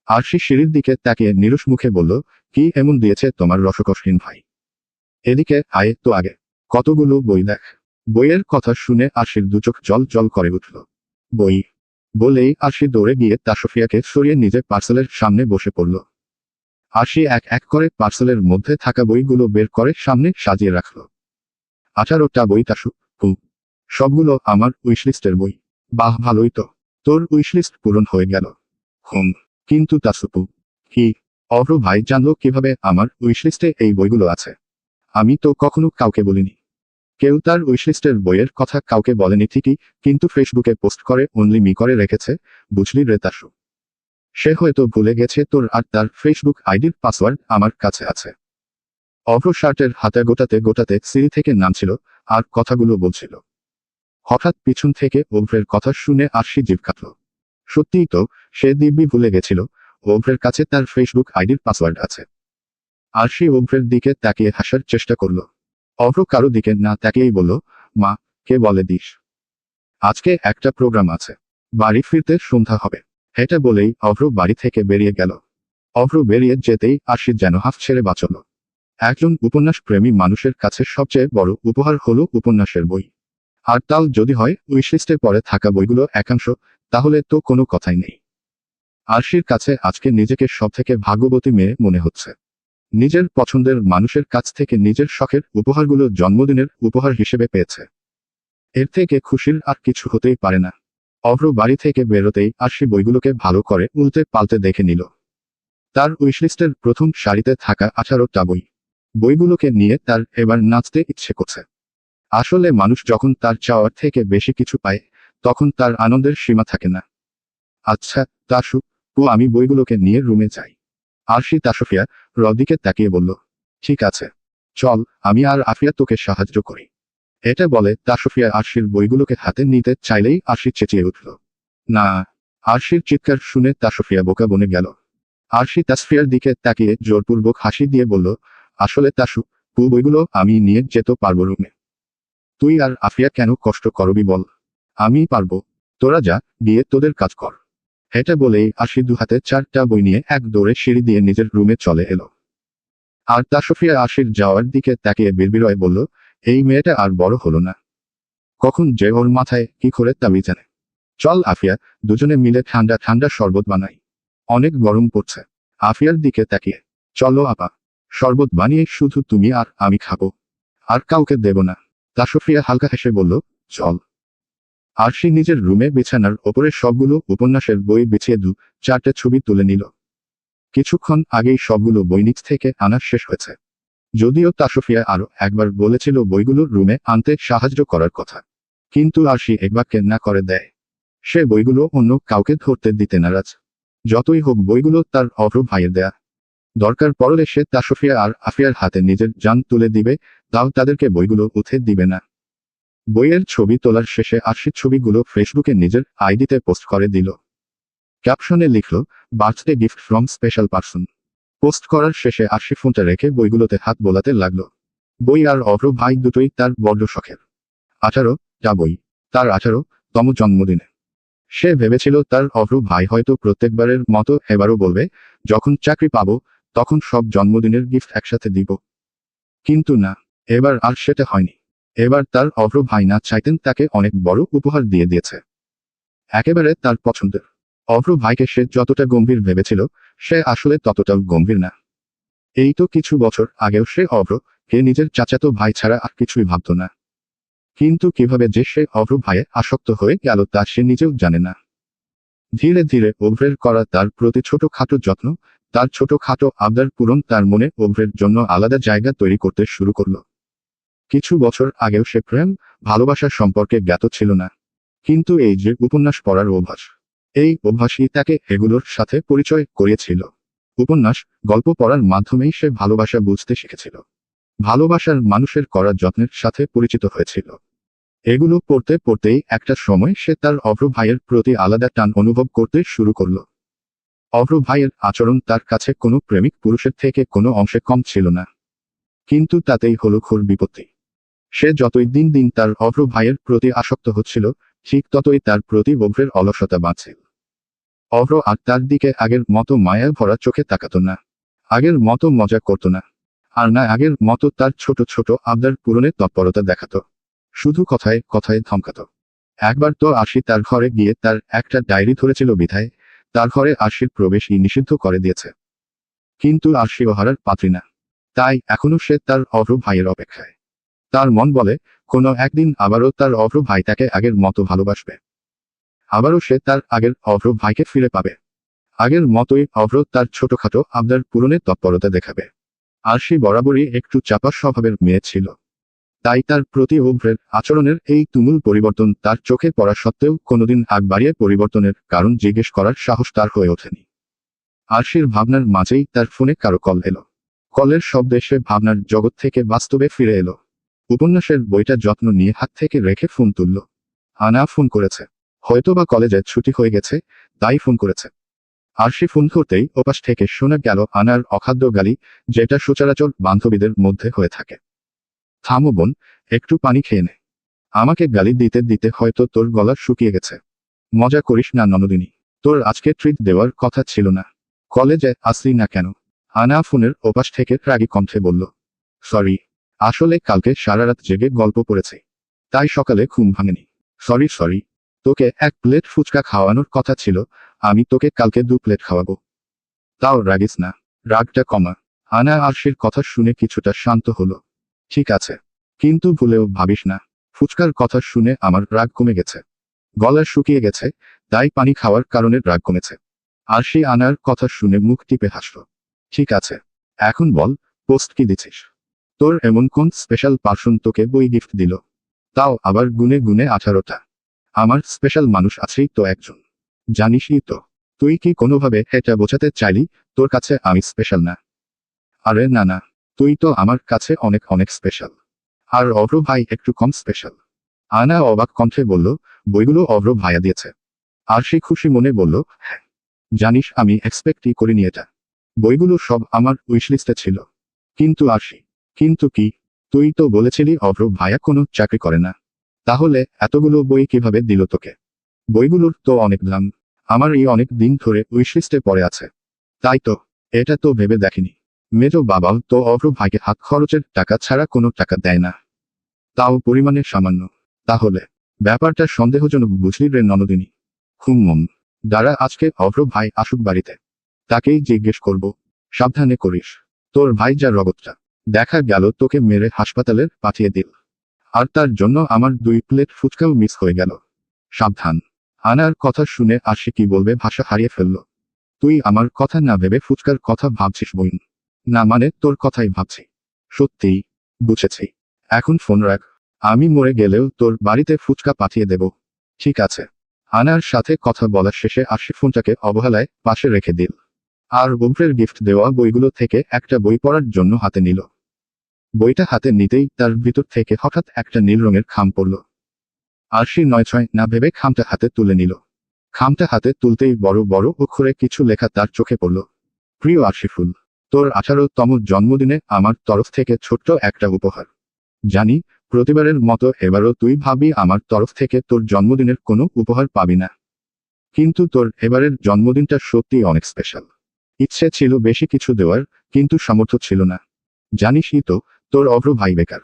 আরশি সিঁড়ির দিকে তাকিয়ে নিরুষ মুখে বলল, কি এমন দিয়েছে তোমার রসকসহীন ভাই? এদিকে আয় তো আগে, কতগুলো বই দেখ। বইয়ের কথা শুনে আরশির দুচোখ জল জল করে উঠল। বই বলেই আরশি দৌড়ে গিয়ে তাসফিয়াকে সরিয়ে নিজে পার্সেলের সামনে বসে পড়ল। আরশি এক এক করে পার্সেলের মধ্যে থাকা বইগুলো বের করে সামনে সাজিয়ে রাখল। 18টা বই তাসু, সবগুলো আমার উইশলিস্টের বই। বাহ, ভালোই তো, তোর উইশলিস্ট পূরণ হয়ে গেল। কিন্তু তাসুপু, কি? অভ্র ভাই জানলো কিভাবে আমার উইশলিস্টে এই বইগুলো আছে? আমি তো কখনো কাউকে বলিনি। কেউ তার উইশলিস্টের বইয়ের কথা কাউকে বলেনি ঠিকই, কিন্তু ফেসবুকে পোস্ট করে অনলি মি করে রেখেছে, বুঝলি রে তাসু। সে হয়তো ভুলে গেছে তোর আর তার ফেসবুক আইডির পাসওয়ার্ড আমার কাছে আছে। অভ্র শার্টের হাতে গোটাতে গোটাতে সিঁড়ি থেকে নামছিল আর কথাগুলো বলছিল। হঠাৎ পিছন থেকে অভ্রের কথা শুনে আরশি জিভ কাটল। সত্যিই তো, সে দিব্যি ভুলে গেছিল অভ্রের কাছে তার ফেসবুক আইডির পাসওয়ার্ড আছে। আরশি অভ্রের দিকে তাকিয়ে হাসার চেষ্টা করল। অভ্র কারো দিকে না তাকিয়েই বলল, মা, কে বলে দিস? আজকে একটা প্রোগ্রাম আছে, বাড়ি ফিরতে সন্ধ্যা হবে। এটা বলেই অভ্র বাড়ি থেকে বেরিয়ে গেল। অভ্র বেরিয়ে যেতেই আরশি যেন হাফ ছেড়ে বাঁচল। একজন উপন্যাস প্রেমী মানুষের কাছে সবচেয়ে বড় উপহার হলো উপন্যাসের বই। আর তাল যদি হয় উইশলিস্টে পরে থাকা বইগুলো একাংশ, তাহলে তো কোনো কথাই নেই। আরশির কাছে আজকে নিজেকে সবথেকে ভাগ্যবতী মেয়ে মনে হচ্ছে। নিজের পছন্দের মানুষের কাছ থেকে নিজের শখের উপহারগুলো জন্মদিনের উপহার হিসেবে পেয়েছে। এর থেকে খুশির আর কিছু হতেই পারে না। অভ্র বাড়ি থেকে বেরোতেই আরশি বইগুলোকে ভালো করে উল্টে পাল্টে দেখে নিল। তার উইশলিস্টের প্রথম সারিতে থাকা 18টা বই। বইগুলোকে নিয়ে তার এবার নাচতে ইচ্ছে করছে। আসলে মানুষ যখন তার চাওয়ার থেকে বেশি কিছু পায়, তখন তার আনন্দের সীমা থাকে না। আচ্ছা তাসু, আমি বইগুলোকে নিয়ে রুমে যাই। আরশি তাসফিয়া রদিকে তাকিয়ে বলল, ঠিক আছে, চল, আমি আর আফিয়া তোকে সাহায্য করি। এটা বলে তাসফিয়া আরশির বইগুলোকে হাতে নিতে চাইলেই আরশি চেঁচিয়ে উঠল, না। আরশির চিৎকার শুনে তাসফিয়া বোকা বনে গেল। আরশি তাসফিয়ার দিকে তাকিয়ে জোরপূর্বক হাসি দিয়ে বলল, আসলে তাসু, বইগুলো আমি নিয়ে যেতে পারবো রুমে। তুই আর আফিয়া কেন কষ্ট করবি বল? আমি পারবো। তোরা যা, গিয়ে তোদের কাজ কর। এটা বলেই আরশি দুহাতে 4টা বই নিয়ে এক দৌড়ে সিঁড়ি দিয়ে নিজের রুমে চলে এলো। আর তাসফিয়া আরশির যাওয়ার দিকে তাকিয়ে বিড়বিড়ায় বলল, এই মেয়েটা আর বড় হলো না। কখন যে ওর মাথায় কি করে তা জানে। চল আফিয়া, দুজনে মিলে ঠান্ডা ঠান্ডা শরবত বানাই। অনেক গরম পড়ছে। আফিয়ার দিকে তাকিয়ে, চলো আপা, শরবত বানিয়ে শুধু তুমি আর আমি খাবো, আর কাউকে দেব না। তাসফিয়া হালকা হেসে বলল, চল। আরশি নিজের রুমে বিছানার ওপরে সবগুলো উপন্যাসের বই বিছিয়ে 2-4টে ছবি তুলে নিল। কিছুক্ষণ আগেই সবগুলো বই নিচ থেকে আনা শেষ হয়েছে। যদিও তাসফিয়া আরো একবার বলেছিল বইগুলো রুমে আনতে সাহায্য করার কথা, কিন্তু আরশি একবারকে না করে দেয়। সে বইগুলো অন্য কাউকে ধরতে দিতে নারাজ। যতই হোক বইগুলো তার অভ্র ভাইয়ের দেয়া। দরকার পড়লে সে তাসফিয়া আর আফিয়ার হাতে নিজের জান তুলে দিবে, তাও তাদেরকে বইগুলো উঠে দিবে না। বইয়ের ছবি তোলার শেষে আরশি ছবিগুলো ফেসবুকে নিজের আইডিতে পোস্ট করে দিল। ক্যাপশনে লিখল, birthday gift from special person. Post করার শেষে আরশি ফোনটা রেখে বইগুলোতে হাত বোলাতে লাগলো। বই আর অভ্র ভাই দুটোই তার বড্ড শখের। 18টা বই, তার 18তম জন্মদিনে। সে ভেবেছিল তার অভ্র ভাই হয়তো প্রত্যেকবারের মতো এবারও বলবে, যখন চাকরি পাবো তখন সব জন্মদিনের গিফট একসাথে দিব। কিন্তু না, এবার আর সেটা হয়নি। এবার তার অভ্র ভাই না চাইতেন তাকে অনেক বড় উপহার দিয়ে দিয়েছে, একেবারে তার পছন্দের। অভ্র ভাইকে সে যতটা গম্ভীর ভেবেছিল, সে আসলে ততটাও গম্ভীর না। এই তো কিছু বছর আগেও সে অভ্রকে নিজের চাচাতো ভাই ছাড়া আর কিছুই ভাবত না। কিন্তু কিভাবে যে সে অভ্র ভাইয়ে আসক্ত হয়ে গেল তা সে নিজেও জানে না। ধীরে ধীরে অভ্রের করা তার প্রতি ছোটখাটো যত্ন, তার ছোটখাটো আবদার পূরণ তার মনে অভ্রের জন্য আলাদা জায়গা তৈরি করতে শুরু করলো। কিছু বছর আগেও সে প্রেম ভালোবাসার সম্পর্কে জ্ঞাত ছিল না। কিন্তু এই যে উপন্যাস পড়ার অভ্যাস, এই অভ্যাসই তাকে এগুলোর সাথে পরিচয় করিয়েছিল। উপন্যাস, গল্প পড়ার মাধ্যমেই সে ভালোবাসা বুঝতে শিখেছিল। ভালোবাসার মানুষের করা যত্নের সাথে পরিচিত হয়েছিল। এগুলো পড়তে পড়তেই একটা সময় সে তার অভ্র ভাইয়ের প্রতি আলাদা টান অনুভব করতে শুরু করল। অভ্র ভাইয়ের আচরণ তার কাছে কোনো প্রেমিক পুরুষের থেকে কোনো অংশে কম ছিল না। কিন্তু তাতেই হলো ঘোর বিপত্তি। সে যতই দিন দিন তার অভ্র ভাইয়ের প্রতি আসক্ত হচ্ছিল, ঠিক ততই তার প্রতি অভ্রের অলসতা বাড়ছিল। অভ্র আর তার দিকে আগের মতো মায়া ভরা চোখে তাকাত না, আগের মতো মজা করত না, আর না আগের মতো তার ছোট ছোট আবদার পূরণে তৎপরতা দেখাত। শুধু কথায় কথায় ধমকাত। একবার তো আরশি তার ঘরে গিয়ে তার একটা ডায়েরি ধরেছিল বিধায় তার ঘরে আরশির প্রবেশই নিষিদ্ধ করে দিয়েছে। কিন্তু আরশি হারার পাত্রী না, তাই এখনো সে তার অভ্র ভাইয়ের অপেক্ষায়। তার মন বলে, কোনো একদিন আবারও তার অভ্র ভাই তাকে আগের মতো ভালোবাসবে। আবারও সে তার আগের অভ্র ভাইকে ফিরে পাবে। আগের মতোই অভ্র তার ছোটখাটো আবদার পূরণে তৎপরতা দেখাবে। আরশি বরাবরই একটু চাপা স্বভাবের মেয়ে ছিল। তাই তার প্রতি অভ্রের আচরণের এই তুমুল পরিবর্তন তার চোখে পড়া সত্ত্বেও কোনোদিন আগ বাড়িয়ে পরিবর্তনের কারণ জিজ্ঞেস করার সাহস তার হয়ে ওঠেনি। আরশির ভাবনার মাঝেই তার ফোনে কারো কল এলো। কলের শব্দে সে ভাবনার জগৎ থেকে বাস্তবে ফিরে এলো। উপন্যাসের বইটা যত্ন নিয়ে হাত থেকে রেখে ফোন তুলল। আনা ফোন করেছে। হয়তোবা কলেজে ছুটি হয়ে গেছে, তাই ফোন করেছে। আরশি ফোন করতেই ওপাশ থেকে শোনা গেল আনার অখাদ্য গালি, যেটা সচরাচর বান্ধবীদের মধ্যে হয়ে থাকে। থামো বোন, একটু পানি খেয়ে নে। আমাকে গালি দিতে দিতে হয়তো তোর গলা শুকিয়ে গেছে। মজা করিস না ননদিনী, তোর আজকে ট্রিট দেওয়ার কথা ছিল না। কলেজে আসলি না কেন? আনা ফোনের ওপাশ থেকে রাগী কণ্ঠে বলল, সরি, আসলে কালকে সারা রাত জেগে গল্প পড়েছি। তাই সকালে ঘুম ভাঙেনি। সরি, তোকে 1 প্লেট ফুচকা খাওয়ানোর কথা ছিল, আমি তোকে কালকে 2 প্লেট খাওয়াবো। তাও রাগিস না, রাগটা কমা। আনা আরশির কথা শুনে কিছুটা শান্ত হলো। ঠিক আছে, কিন্তু ভুলেও ভাবিস না, ফুচকার কথা শুনে আমার রাগ কমে গেছে। গলা শুকিয়ে গেছে, তাই পানি খাওয়ার কারণে রাগ কমেছে। আরশি আনার কথা শুনে মুখ টিপে হাসল। ঠিক আছে, এখন বল, পোস্ট কি দিছিস? তোর এমন কোন স্পেশাল পার্সন তোকে বই গিফট দিল? তাও আবার গুনে গুনে 18টা। আমার স্পেশাল মানুষ আছেই তো একজন। জানিসই তো। তুই কি কোনোভাবে এটা বোঝাতে চাইলি তোর কাছে আমি স্পেশাল না? আরে না, তুই তো আমার কাছে অনেক অনেক স্পেশাল। আর অভ্র ভাই একটু কম স্পেশাল। আনা অবাক কণ্ঠে বলল, বইগুলো অভ্র ভাইয়া দিয়েছে। আর সে খুশি মনে বলল, হ্যাঁ। জানিস আমি এক্সপেক্টই করিনি এটা। বইগুলো সব আমার উইশলিস্টে ছিল। কিন্তু আরশি, কিন্তু কি? তুই তো বলেছিলি অভ্র ভাইয়া কোনো চাকরি করে না। তাহলে এতগুলো বই কিভাবে দিল তোকে? বইগুলোর তো অনেক দাম। আমার এই অনেক দিন ধরে উইশলিস্টে পড়ে আছে। তাই তো, এটা তো ভেবে দেখিনি। মেজো বাবাও তো অভ্র ভাইকে হাত খরচের টাকা ছাড়া কোনো টাকা দেয় না। তাও পরিমাণে সামান্য। তাহলে ব্যাপারটা সন্দেহজনক বুঝলি রে ননদিনী। হুম, দাঁড়া আজকে অভ্র ভাই আসুক বাড়িতে। তাকেই জিজ্ঞেস করব। সাবধানে করিস। তোর ভাই যা রগতটা। দেখা গেল তোকে মেরে হাসপাতালে পাঠিয়ে দিল। আর তার জন্য আমার 2 প্লেট ফুচকাও মিস হয়ে গেল। সাবধান। আনার কথা শুনে আরশি কি বলবে ভাষা হারিয়ে ফেলল। তুই আমার কথা না ভেবে ফুচকার কথা ভাবছিস বইন? না মানে তোর কথাই ভাবছি। সত্যিই। বুঝেছি। এখন ফোন রাখ। আমি মরে গেলেও তোর বাড়িতে ফুচকা পাঠিয়ে দেব। ঠিক আছে। আনার সাথে কথা বলা শেষে আরশি ফোনটাকে অবহেলায় পাশে রেখে দিল। আর অভ্রের গিফট দেওয়া বইগুলো থেকে একটা বই পড়ার জন্য হাতে নিল। বইটা হাতে নিতেই তার ভিতর থেকে হঠাৎ একটা নীল রঙের খাম পড়ল। আরশি নয় না ভেবে খামটা হাতে তুলে নিল। খামটা হাতে তুলতেই বড় বড় অক্ষরে কিছু লেখা তার চোখে পড়ল। প্রিয় আরশিফুল, তোর 18তম জন্মদিনে আমার তরফ থেকে ছোট্ট একটা উপহার। জানি, প্রতিবারের মতো এবারও তুই ভাবি আমার তরফ থেকে তোর জন্মদিনের কোনো উপহার পাবি না। কিন্তু তোর এবারের জন্মদিনটা সত্যিই অনেক স্পেশাল। ইচ্ছে ছিল বেশি কিছু দেওয়ার, কিন্তু সামর্থ্য ছিল না। জানিসই তো, তোর অভ্র ভাই বেকার।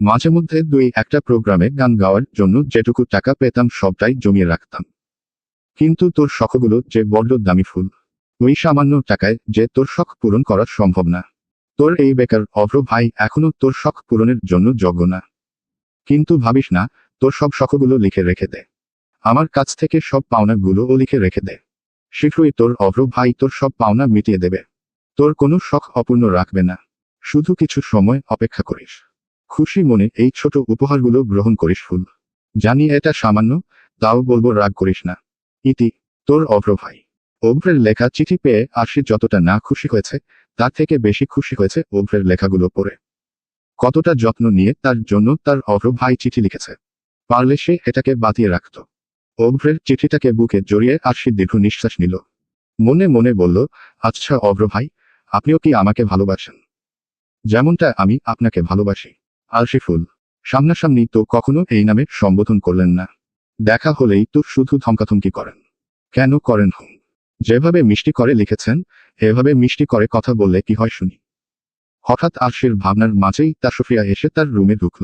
মাঝে মধ্যে 2-1টা প্রোগ্রামে গান গাওয়ার জন্য যেটুকু টাকা পেতাম সবটাই জমিয়ে রাখতাম। কিন্তু তোর শখগুলো যে বড্ড দামি ফুল। ওই সামান্য টাকায় যে তোর শখ পূরণ করা সম্ভব না। তোর এই বেকার অভ্র ভাই এখনো তোর শখ পূরণের জন্য যোগ্য না। কিন্তু ভাবিস না, তোর সব শখগুলো লিখে রেখে দে। আমার কাছ থেকে সব পাওনাগুলোও লিখে রেখে দে। শীঘ্রই তোর অভ্র ভাই তোর সব পাওনা মিটিয়ে দেবে। তোর কোনো শখ অপূর্ণ রাখবে না। শুধু কিছু সময় অপেক্ষা করিস। খুশি মনে এই ছোট উপহারগুলো গ্রহণ করিস ফুল। জানি এটা সামান্য, তাও বলবো রাগ করিস না। ইতি, তোর অভ্র ভাই। অভ্রের লেখা চিঠি পেয়ে আরশি যতটা না খুশি হয়েছে, তার থেকে বেশি খুশি হয়েছে অভ্রের লেখাগুলো পড়ে। কতটা যত্ন নিয়ে তার জন্য তার অভ্র ভাই চিঠি লিখেছে। পারলে সে এটাকে বাতিয়ে রাখত। অভ্রের চিঠিটাকে বুকে জড়িয়ে আরশি দীর্ঘ নিঃশ্বাস নিল। মনে মনে বলল, আচ্ছা অভ্র ভাই, আপনিও কি আমাকে ভালোবাসেন? যেমনটা আমি আপনাকে ভালোবাসি। আরশিফুল, সামনাসামনি তো কখনো এই নামে সম্বোধন করলেন না। দেখা হলেই তো শুধু ধমকাধমকি করেন। কেন করেন হুম? যেভাবে মিষ্টি করে লিখেছেন, এভাবে মিষ্টি করে কথা বললে কি হয় শুনি। হঠাৎ আরশির ভাবনার মাঝেই তাসফিয়া এসে তার রুমে ঢুকল।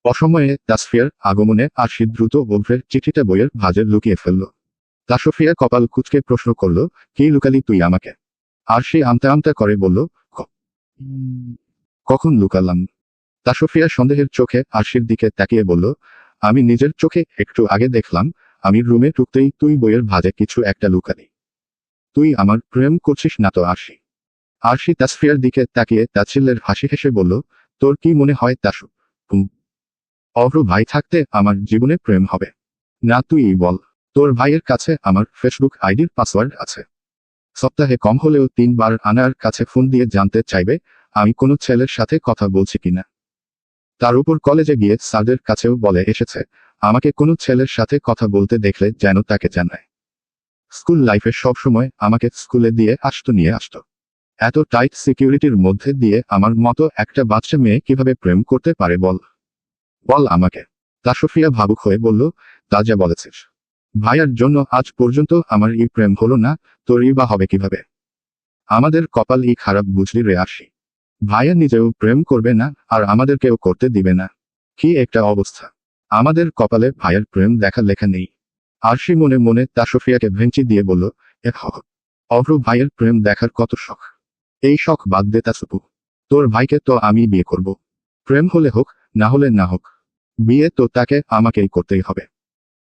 অসময়ে তাসফিয়ার আগমনে আরশি দ্রুত অভ্রের চিঠিটা বইয়ের ভাঁজে লুকিয়ে ফেলল। তাসফিয়া কপাল কুঁচকে প্রশ্ন করল, কি লুকালি তুই আমাকে? আরশি আমতা আমতা করে বলল, কখন লুকালাম? তাসফিয়া সন্দেহের চোখে আরশির দিকে তাকিয়ে বলল, আমি নিজের চোখে একটু আগে দেখলাম, আমি রুমে ঢুকতেই তুই বইয়ের ভাঁজে কিছু একটা লুকালি। তুই আমার প্রেম করছিস না তো আরশি? আরশি তাসফিয়ার দিকে তাকিয়ে তাচ্ছিল্যের হাসি হেসে বলল, তোর কি মনে হয় তাসু? অভ্র ভাই থাকতে আমার জীবনে প্রেম হবে না? তুই বল। তোর ভাইয়ের কাছে আমার ফেসবুক আইডির পাসওয়ার্ড আছে। সপ্তাহে কম হলেও 3 বার আনার কাছে ফোন দিয়ে জানতে চাইবে আমি কোনো ছেলের সাথে কথা বলছি কিনা। তার উপর কলেজে গিয়ে স্যারদের কাছেও বলে এসেছে, আমাকে কোনো ছেলের সাথে কথা বলতে দেখলে যেন তাকে জানায়। স্কুল লাইফে সবসময় আমাকে স্কুলে দিয়ে নিয়ে আসতো। এত টাইট সিকিউরিটির মধ্যে দিয়ে আমার মতো একটা বাচ্চা মেয়ে কিভাবে প্রেম করতে পারে বল? বল আমাকে। তাসফিয়া ভাবুক হয়ে বলল, তা যা বলেছিস। ভাইয়ার জন্য আজ পর্যন্ত আমার এই প্রেম হলো না, তোরই বা হবে কিভাবে? আমাদের কপাল ই খারাপ বুঝলি রে আরশি। ভাইয়া নিজেও প্রেম করবে না, আর আমাদেরকেও করতে দিবে না। কি একটা অবস্থা। আমাদের কপালে ভাইয়ের প্রেম দেখা লেখা নেই। আরশি মনে মনে তাসফিয়াকে ভেঙচি দিয়ে বলল, অভ্র ভাইয়ের প্রেম দেখার কত শখ। এই শখ বাদ দে তাসুপু। তোর ভাইকে তো আমি বিয়ে করব। প্রেম হলে হোক, না হলে না হোক, বিয়ে তো তাকে আমাকেই করতেই হবে।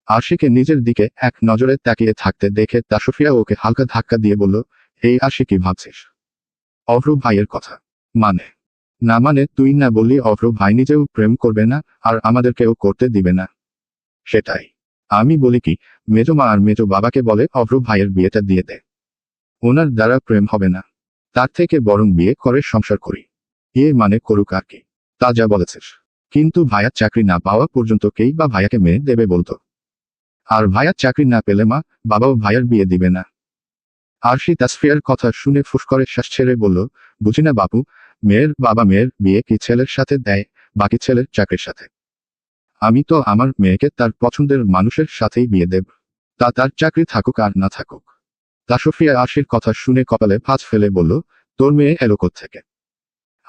আরশিকে নিজের দিকে এক নজরে তাকিয়ে থাকতে দেখে তাসফিয়া ওকে হালকা ধাক্কা দিয়ে বলল, এই আরশি কি ভাবছিস? অভ্র ভাইয়ের কথা মানে? না মানে তুই না বললি অভ্র ভাই নিজেও প্রেম করবে না আর আমাদেরকেও করতে দিবে না? সেটাই আমি বলি কি, মেজো মা আর মেজো বাবাকে বলে অভ্র ভাইয়ের বিয়েটা দিয়ে দে। ওনার দ্বারা প্রেম হবে না, তার থেকে বরং বিয়ে করে সংসার করি। মানে করুক আর কি, তা যা বলেছিস। কিন্তু ভাইয়া চাকরি না পাওয়া পর্যন্ত কেই বা ভাইয়াকে মেয়ে দেবে বলতো? আর ভাইয়া চাকরি না পেলে মা বাবাও ভাইয়ার বিয়ে দিবে না। আরশি তাসফিয়ার কথা শুনে ফুস করে শ্বাস ছেড়ে বলল, বুঝি না বাপু, মেয়ের বাবা মেয়ের বিয়ে কি ছেলের সাথে দেয়, বাকি ছেলের চাকরির সাথে? আমি তো আমার মেয়েকে তার পছন্দের মানুষের সাথেই বিয়ে দেব, তা তার চাকরি থাকুক আর না থাকুক। তাসফিয়া আরশির কথা শুনে কপালে ভাঁজ ফেলে বলল, তোর মেয়ে এলো কোত্থেকে?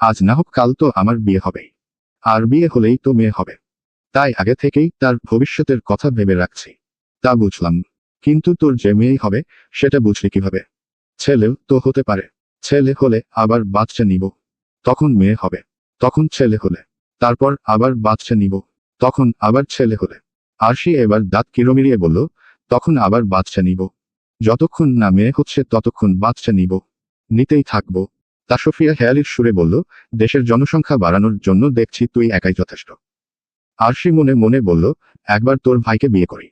আজ না হোক কাল তো আমার বিয়ে হবেই, আর বিয়ে হলেই তো মেয়ে হবে। তাই আগে থেকেই তার ভবিষ্যতের কথা ভেবে রাখছি। তা বুঝলাম, কিন্তু তোর যে মেয়েই হবে সেটা বুঝলি কিভাবে? ছেলেও তো হতে পারে। ছেলে হলে আবার বাচ্চা নিব, তখন মেয়ে হবে। তখন ছেলে হলে তারপর আবার বাচ্চা নিব, তখন আবার ছেলে হলে। আরশি এবার দাঁত কিরমিরিয়ে বলল, তখন আবার বাচ্চা নিব। যতক্ষণ না মেয়ে হচ্ছে ততক্ষণ বাচ্চা নিব, নিতেই থাকবো। তাসফিয়া হেয়ালির সুরে বলল, দেশের জনসংখ্যা বাড়ানোর জন্য দেখছি তুই একাই যথেষ্ট। আরশি মনে মনে বলল, একবার তোর ভাইকে বিয়ে করি,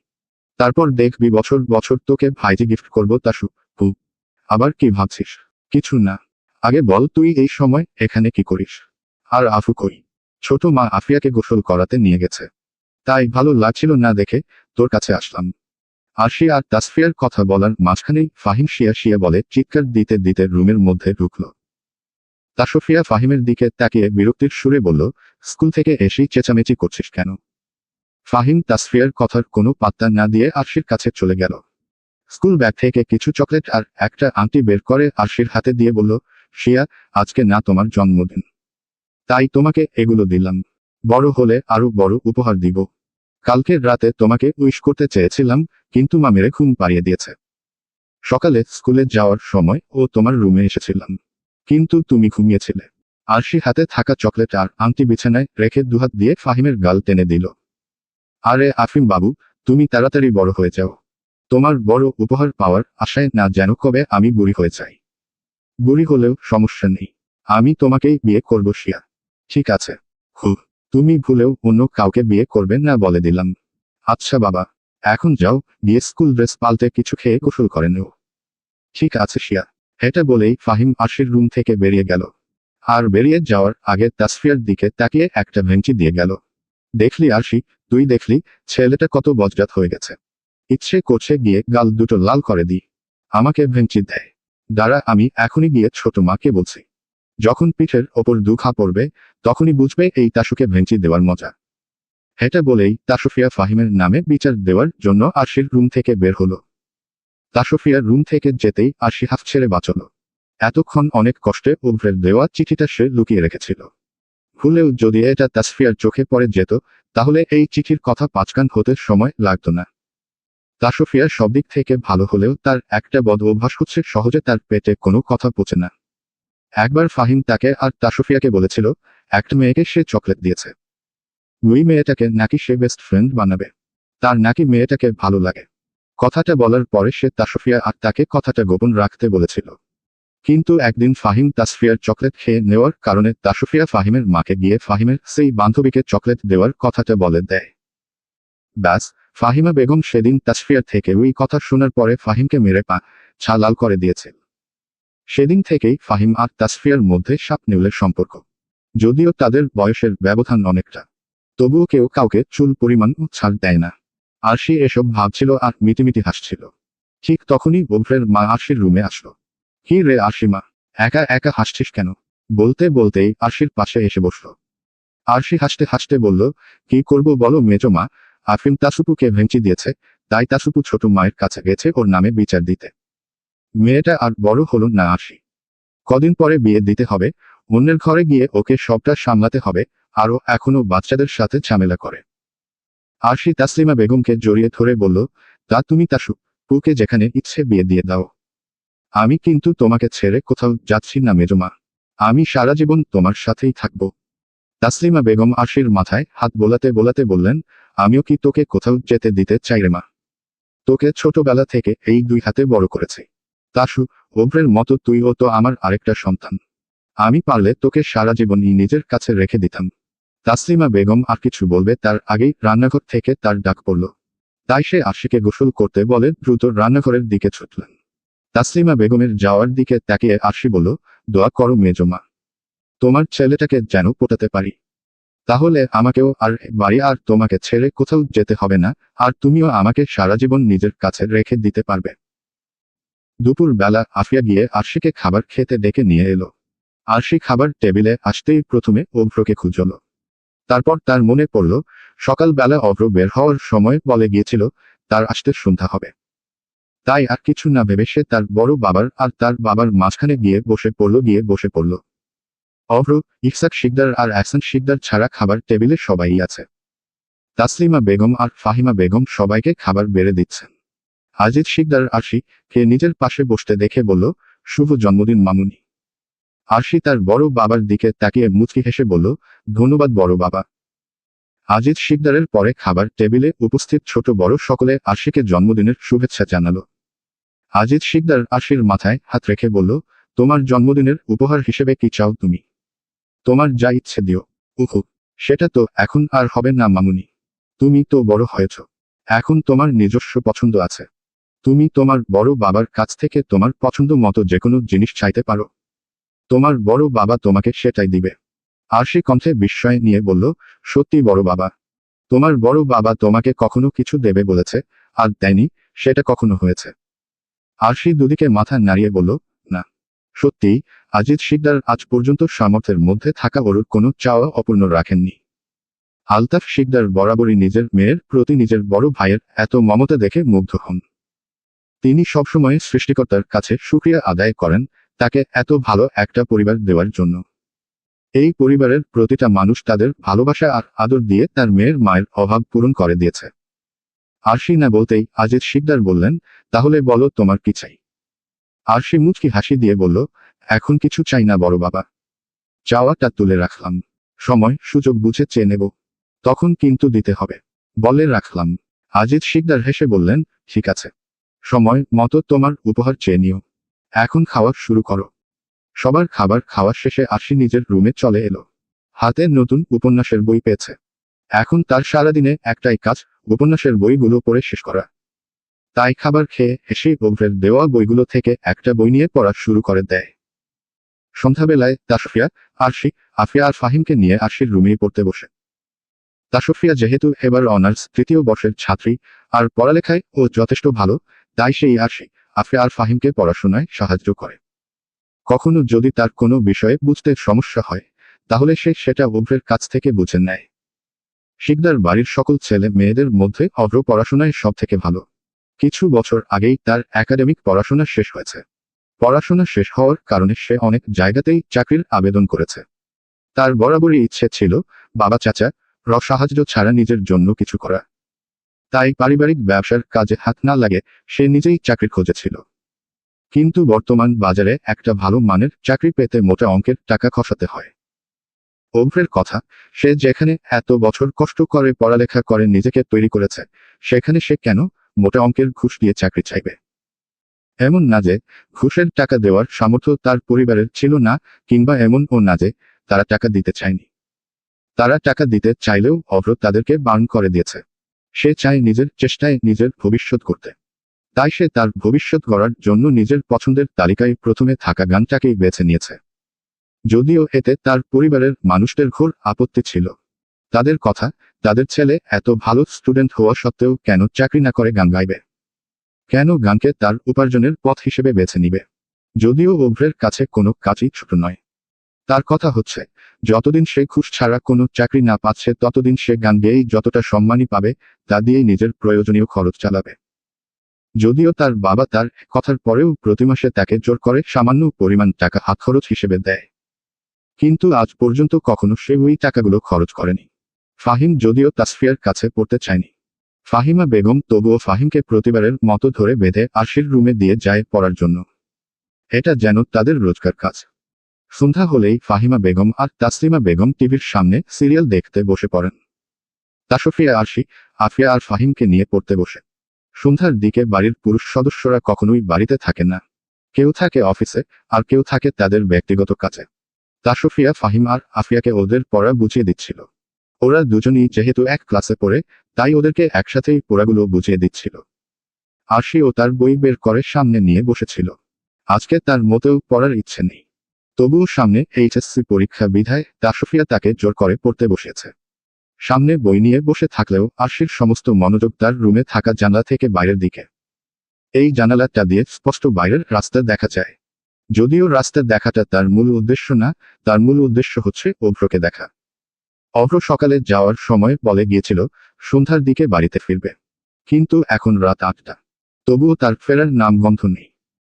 তারপর দেখবি বছর বছর তোকে ভাইজি গিফট করবো তাসু। হু, আবার কি ভাবছিস? কিছু না, আগে বল তুই এই সময় এখানে কি করিস? আর আফু কই? ছোট মা আফিয়াকে গোসল করাতে নিয়ে গেছে, তাই ভালো লাগছিল না দেখে তোর কাছে আসলাম। আরশি আর তাসফিয়ার কথা বলার মাঝখানেই ফাহিম শিয়া শিয়া বলে চিৎকার দিতে দিতে রুমের মধ্যে ঢুকল। তাসফিয়া ফাহিমের দিকে তাকিয়ে বিরক্তির সুরে বলল, স্কুল থেকে এসেই চেঁচামেচি করছিস কেন? ফাহিম তাসফিয়ার কথার কোনো পাত্তা না দিয়ে আরশির কাছে চলে গেল। স্কুল ব্যাগ থেকে কিছু চকলেট আর একটা আংটি বের করে আরশির হাতে দিয়ে বলল, শিয়া, আজকে না তোমার জন্মদিন, তাই তোমাকে এগুলো দিলাম। বড় হলে আরো বড় উপহার দিব। কালকে রাতে তোমাকে উইশ করতে চেয়েছিলাম, কিন্তু মা মেরে ঘুম পাড়িয়ে দিয়েছে। সকালে স্কুলে যাওয়ার সময় তোমার রুমে এসেছিলাম, কিন্তু তুমি ঘুমিয়েছিলে। আরশি হাতে থাকা চকলেট আর আংটি বিছানায় রেখে দুহাত দিয়ে ফাহিমের গাল টেনে দিল। আরে আফিম বাবু, তুমি তাড়াতাড়ি বড় হয়ে যাও। তোমার বড় উপহার পাওয়ার আশায় না যেন কবে আমি বুড়ি হয়ে যাই। বুড়ি হলেও সমস্যা নেই, আমি তোমাকেই বিয়ে করব শিয়া। ঠিক আছে। তুমি ভুলেও অন্য কাউকে বিয়ে করবে না বলে দিলাম। আচ্ছা বাবা, এখন যাও, গিয়ে স্কুল ড্রেস পাল্টে কিছু খেয়ে গোসল করে নেও। ঠিক আছে শিয়া। এটা বলেই ফাহিম আরশির রুম থেকে বেরিয়ে গেল। আর বেরিয়ে যাওয়ার আগে তাসফিয়ার দিকে তাকিয়ে একটা ভেঙচি দিয়ে গেল। দেখলি আরশি, তুই দেখলি ছেলেটা কত বজ্জাত হয়ে গেছে। ইচ্ছে করছে গিয়ে গাল দুটো লাল করে দিই। আমাকে ভেঙচি দেয়। দাঁড়া, আমি এখনই গিয়ে ছোট মাকে বলছি। যখন পিঠের ওপর দুখা পড়বে তখনই বুঝবে এই তাসুকে ভেঙচি দেওয়ার মজা। এটা বলেই তাসফিয়া ফাহিমের নামে বিচার দেওয়ার জন্য আরশির রুম থেকে বের হলো। তাসফিয়ার রুম থেকে যেতেই আরশি হাফ ছেড়ে বাঁচল। এতক্ষণ অনেক কষ্টে উভরের দেওয়া চিঠিটা সে লুকিয়ে রেখেছিল। ভুলেও যদি এটা তাসফিয়ার চোখে পড়ে যেত, তাহলে এই চিঠির কথা পাঁচকান হতে সময় লাগতো না। তাসফিয়া সব দিক থেকে ভালো হলেও তার একটা বদ অভ্যাস হচ্ছে সহজে তার পেটে কোনো কথা পচে না। একবার ফাহিম তাকে আর তাসফিয়াকে বলেছিল, একটা মেয়েকে সে চকলেট দিয়েছে। ওই মেয়েটাকে নাকি সে বেস্ট ফ্রেন্ড বানাবে। তার নাকি মেয়েটাকে ভালো লাগে। কথাটা বলার পরে সে তাসফিয়া আর তাকে কথাটা গোপন রাখতে বলেছিল। কিন্তু একদিন ফাহিম তাসফিয়ার চকলেট খেয়ে নেওয়ার কারণে তাসফিয়া ফাহিমের মাকে গিয়ে ফাহিমের সেই বান্ধবীকে চকলেট দেওয়ার কথাটা বলে দেয়। ব্যাস, ফাহিমা বেগম সেদিন তাসফিয়ার থেকে ওই কথা শোনার পরে ফাহিমকে মেরে ছা লাল করে দিয়েছে। সেদিন থেকেই ফাহিম আর তাসফিয়ার মধ্যে সাপ নেউলের সম্পর্ক। যদিও তাদের বয়সের ব্যবধান অনেকটা, তবুও কেউ কাউকে চুল পরিমাণ ছাড় দেয় না। আরশি এসব ভাবছিল আর মিটিমিটি হাসছিল। ঠিক তখনই ওভরের মা আরশির রুমে আসলো। কি রে আরশিমা, একা একা হাসছিস কেন? বলতে বলতেই আরশির পাশে এসে বসল। আরশি হাসতে হাসতে বলল, কি করব বলো মেজো মা, আফিম তাসুপুকে ভেঙচি দিয়েছে, তাই তাসুপু ছোট মায়ের কাছে গেছে ওর নামে বিচার দিতে। মেয়েটা আর বড় হলো না আরশি। কদিন পরে বিয়ে দিতে হবে, অন্যের ঘরে গিয়ে ওকে সবটা সামলাতে হবে, আরও এখনো বাচ্চাদের সাথে ঝামেলা করে। আরশি তাসলিমা বেগমকে জড়িয়ে ধরে বলল, তা তুমি তাসুপুকে যেখানে ইচ্ছে বিয়ে দিয়ে দাও। আমি কিন্তু তোমাকে ছেড়ে কোথাও যাচ্ছি না মেজমা। আমি সারা জীবন তোমার সাথেই থাকব। তাসলিমা বেগম আরশির মাথায় হাত বোলাতে বোলাতে বললেন, আমিও কি তোকে কোথাও যেতে দিতে চাই রে মা। তোকে ছোটবেলা থেকে এই দুই হাতে বড় করেছি। তাসু, অভ্রের মতো তুইও তো আমার আরেকটা সন্তান। আমি পারলে তোকে সারা জীবনই নিজের কাছে রেখে দিতাম। তাসলিমা বেগম আর কিছু বলবে তার আগেই রান্নাঘর থেকে তার ডাক পড়ল। তাই সে আরশিকে গোসল করতে বলে দ্রুত রান্নাঘরের দিকে ছুটলেন। তাসলিমা বেগমের যাওয়ার দিকে তাকিয়ে আরশি বলল, দোয়া করো মেজমা, তোমার ছেলেটাকে যেন পটাতে পারি। তাহলে আমাকেও আর বাড়ি আর তোমাকে ছেড়ে কোথাও যেতে হবে না, আর তুমিও আমাকে সারা জীবন নিজের কাছে রেখে দিতে পারবে। দুপুর বেলা আফিয়া গিয়ে আরশিকে খাবার খেতে ডেকে নিয়ে এলো। আরশি খাবার টেবিলে আসতেই প্রথমে অভ্রকে খুঁজল। তারপর তার মনে পড়ল, সকালবেলা অভ্র বের হওয়ার সময় বলে গিয়েছিল তার আসতে সন্ধ্যা হবে। তাই আর কিছু না ভেবে সে তার বড় বাবার আর তার বাবার মাঝখানে গিয়ে বসে পড়ল। অভ্র, ইহসাক শিকদার আর এহসান শিকদার ছাড়া খাবার টেবিলে সবাই আছে। তাসলিমা বেগম আর ফাহিমা বেগম সবাইকে খাবার বেড়ে দিচ্ছেন। আজিজ শিকদার আরশিকে নিজের পাশে বসতে দেখে বলল, শুভ জন্মদিন মামুনি। আরশি তার বড় বাবার দিকে তাকিয়ে মুচকি হেসে বলল, ধন্যবাদ বড় বাবা। আজিজ শিকদারের পরে খাবার টেবিলে উপস্থিত ছোট বড় সকলে আরশিকে জন্মদিনের শুভেচ্ছা জানালো। আজিজ শিকদার আরশির মাথায় হাত রেখে বলল, তোমার জন্মদিনের উপহার হিসেবে কি চাও তুমি? তোমার যা ইচ্ছে দিও। উহু, সেটা তো এখন আর হবে না মামুনি। তুমি তো বড় হয়েছ। এখন তোমার নিজস্ব পছন্দ আছে। তুমি তোমার বড় বাবার কাছ থেকে তোমার পছন্দ মতো যেকোনো জিনিস চাইতে পারো। তোমার বড় বাবা তোমাকে সেটাই দিবে। আরশি কণ্ঠে বিস্ময় নিয়ে বলল, সত্যি বড় বাবা? তোমার বড় বাবা তোমাকে কখনো কিছু দেবে বলেছে আর দেয়নি, সেটা কখনো হয়েছে? আরশি দুদিকে মাথা নাড়িয়ে বলল, না। সত্যি, আজিজ শিকদার আজ পর্যন্ত সামর্থ্যের মধ্যে থাকা ওরুর কোনো চাওয়া অপূর্ণ রাখেননি। আলতাফ শিকদার বরাবরই নিজের মেয়ের প্রতি নিজের বড় ভাইয়ের এত মমতা দেখে মুগ্ধ হন। তিনি সবসময় সৃষ্টিকর্তার কাছে শুকরিয়া আদায় করেন তাকে এত ভালো একটা পরিবার দেওয়ার জন্য। এই পরিবারের প্রতিটা মানুষ তাদের ভালোবাসা আর আদর দিয়ে তার মেয়ের মায়ের অভাব পূরণ করে দিয়েছে। আরশি না বলতেই আজিজ শিকদার বললেন, তাহলে বলো তোমার কি চাই? আরশি মুচকি হাসি দিয়ে বলল, এখন কিছু চাই না বড় বাবা। চাওয়াটা তুলে রাখলাম। সময় সুযোগ বুঝে চেয়ে নেব। তখন কিন্তু দিতে হবে। বলে রাখলাম। আজিজ শিকদার হেসে বললেন, ঠিক আছে। সময় মতো তোমার উপহার চেয়ে নিও। এখন খাওয়া শুরু করো। সবার খাবার খাওয়া শেষে আরশি নিজের রুমে চলে এলো। হাতে নতুন উপন্যাসের বই পেয়েছে। এখন তার সারাদিনে একটাই কাজ, উপন্যাসের বইগুলো পড়ে শেষ করা। তাই খাবার খেয়ে হেসে অভ্রের দেওয়া বইগুলো থেকে একটা বই নিয়ে পড়া শুরু করে দেয়। সন্ধ্যাবেলায় তাসফিয়া, আরশি, আফিয়া আর ফাহিমকে নিয়ে আরশির রুমেই পড়তে বসে। তাসফিয়া যেহেতু এবার অনার্স তৃতীয় বর্ষের ছাত্রী আর পড়ালেখায় ও যথেষ্ট ভালো, তাই সেই আরশি, আফিয়া আর ফাহিমকে পড়াশোনায় সাহায্য করে। কখনো যদি তার কোনো বিষয়ে বুঝতে সমস্যা হয়, তাহলে সে সেটা অভ্রের কাছ থেকে বুঝে নেয়। শিকদার বাড়ির সকল ছেলে মেয়েদের মধ্যে অভ্র পড়াশোনায় সব থেকে ভালো। কিছু বছর আগেই তার একাডেমিক পড়াশোনা শেষ হয়েছে। পড়াশোনা শেষ হওয়ার কারণে সে অনেক জায়গাতেই চাকরির আবেদন করেছে। তার বরাবরই ইচ্ছে ছিল বাবা চাচা সাহায্য ছাড়া নিজের জন্য কিছু করা। তাই পারিবারিক ব্যবসার কাজে হাত না লাগে সে নিজেই চাকরি খুঁজেছিল। কিন্তু বর্তমান বাজারে একটা ভালো মানের চাকরি পেতে মোটা অঙ্কের টাকা খসাতে হয়। অভ্রের কথা, সে যেখানে এত বছর কষ্ট করে পড়ালেখা করে নিজেকে তৈরি করেছে, সেখানে সে কেন মোটা অঙ্কের ঘুষ দিয়ে চাকরি চাইবে? এমন না যে ঘুষের টাকা দেওয়ার সামর্থ্য তার পরিবারের ছিল না, কিংবা এমনও না যে তারা টাকা দিতে চায়নি। তারা টাকা দিতে চাইলেও অভ্র তাদেরকে বারণ করে দিয়েছে। সে চায় নিজের চেষ্টায় নিজের ভবিষ্যৎ করতে। তাই সে তার ভবিষ্যৎ গড়ার জন্য নিজের পছন্দের তালিকায় প্রথমে থাকা গানটাকেই বেছে নিয়েছে। যদিও এতে তার পরিবারের মানুষদের ঘোর আপত্তি ছিল। তাদের কথা, তাদের ছেলে এত ভালো স্টুডেন্ট হওয়া সত্ত্বেও কেন চাকরি না করে গান গাইবে? কেন গানকে তার উপার্জনের পথ হিসেবে বেছে নিবে? যদিও অভ্রের কাছে কোনো কাজই ছোট নয়। তার কথা হচ্ছে, যতদিন সে ঘুষ ছাড়া কোনো চাকরি না পাচ্ছে ততদিন সে গান গেয়েই যতটা সম্মানই পাবে তা দিয়েই নিজের প্রয়োজনীয় খরচ চালাবে। যদিও তার বাবা তার কথার পরেও প্রতি মাসে তাকে জোর করে সামান্য পরিমাণ টাকা হাতখরচ হিসেবে দেয়, কিন্তু আজ পর্যন্ত কখনো সে ওই টাকাগুলো খরচ করেনি। ফাহিম যদিও তাসফিয়ার কাছে পড়তে চায়নি, ফাহিমা বেগম তবুও ফাহিমকে প্রতিবারের মতো ধরে বেঁধে আরশির রুমে দিয়ে যায় পড়ার জন্য। এটা যেন তাদের রোজকার কাজ। সন্ধ্যা হলেই ফাহিমা বেগম আর তাসলিমা বেগম টিভির সামনে সিরিয়াল দেখতে বসে পড়েন। তাসফিয়া আরশি, আফিয়া আর ফাহিমকে নিয়ে পড়তে বসে। সন্ধ্যার দিকে বাড়ির পুরুষ সদস্যরা কখনোই বাড়িতে থাকে না। কেউ থাকে অফিসে, আর কেউ থাকে তাদের ব্যক্তিগত কাজে। তাসফিয়া ফাহিম আর আফিয়াকে ওদের পড়া বুঝিয়ে দিচ্ছিল। ওরা দুজনই যেহেতু এক ক্লাসে পড়ে, তাই ওদেরকে একসাথেই পড়াগুলো বুঝিয়ে দিচ্ছিল। আরশি ও তার বই বের করে সামনে নিয়ে বসেছিল। আজকে তার মোটেও পড়ার ইচ্ছে নেই, তবুও সামনে এইচএসসি পরীক্ষা বিধায় তাসফিয়া তাকে জোর করে পড়তে বসিয়েছে। সামনে বই নিয়ে বসে থাকলেও আরশির সমস্ত মনোযোগ তার রুমে থাকা জানালা থেকে বাইরের দিকে। এই জানালাটা দিয়ে স্পষ্ট বাইরের রাস্তা দেখা যায়। যদিও রাস্তা দেখাটা তার মূল উদ্দেশ্য না, তার মূল উদ্দেশ্য হচ্ছে অভ্রকে দেখা। অভ্র সকালে যাওয়ার সময় বলে গিয়েছিল সন্ধ্যার দিকে বাড়িতে ফিরবে, কিন্তু এখন রাত 8টা, তবুও তার ফেরার নামগন্ধ নেই।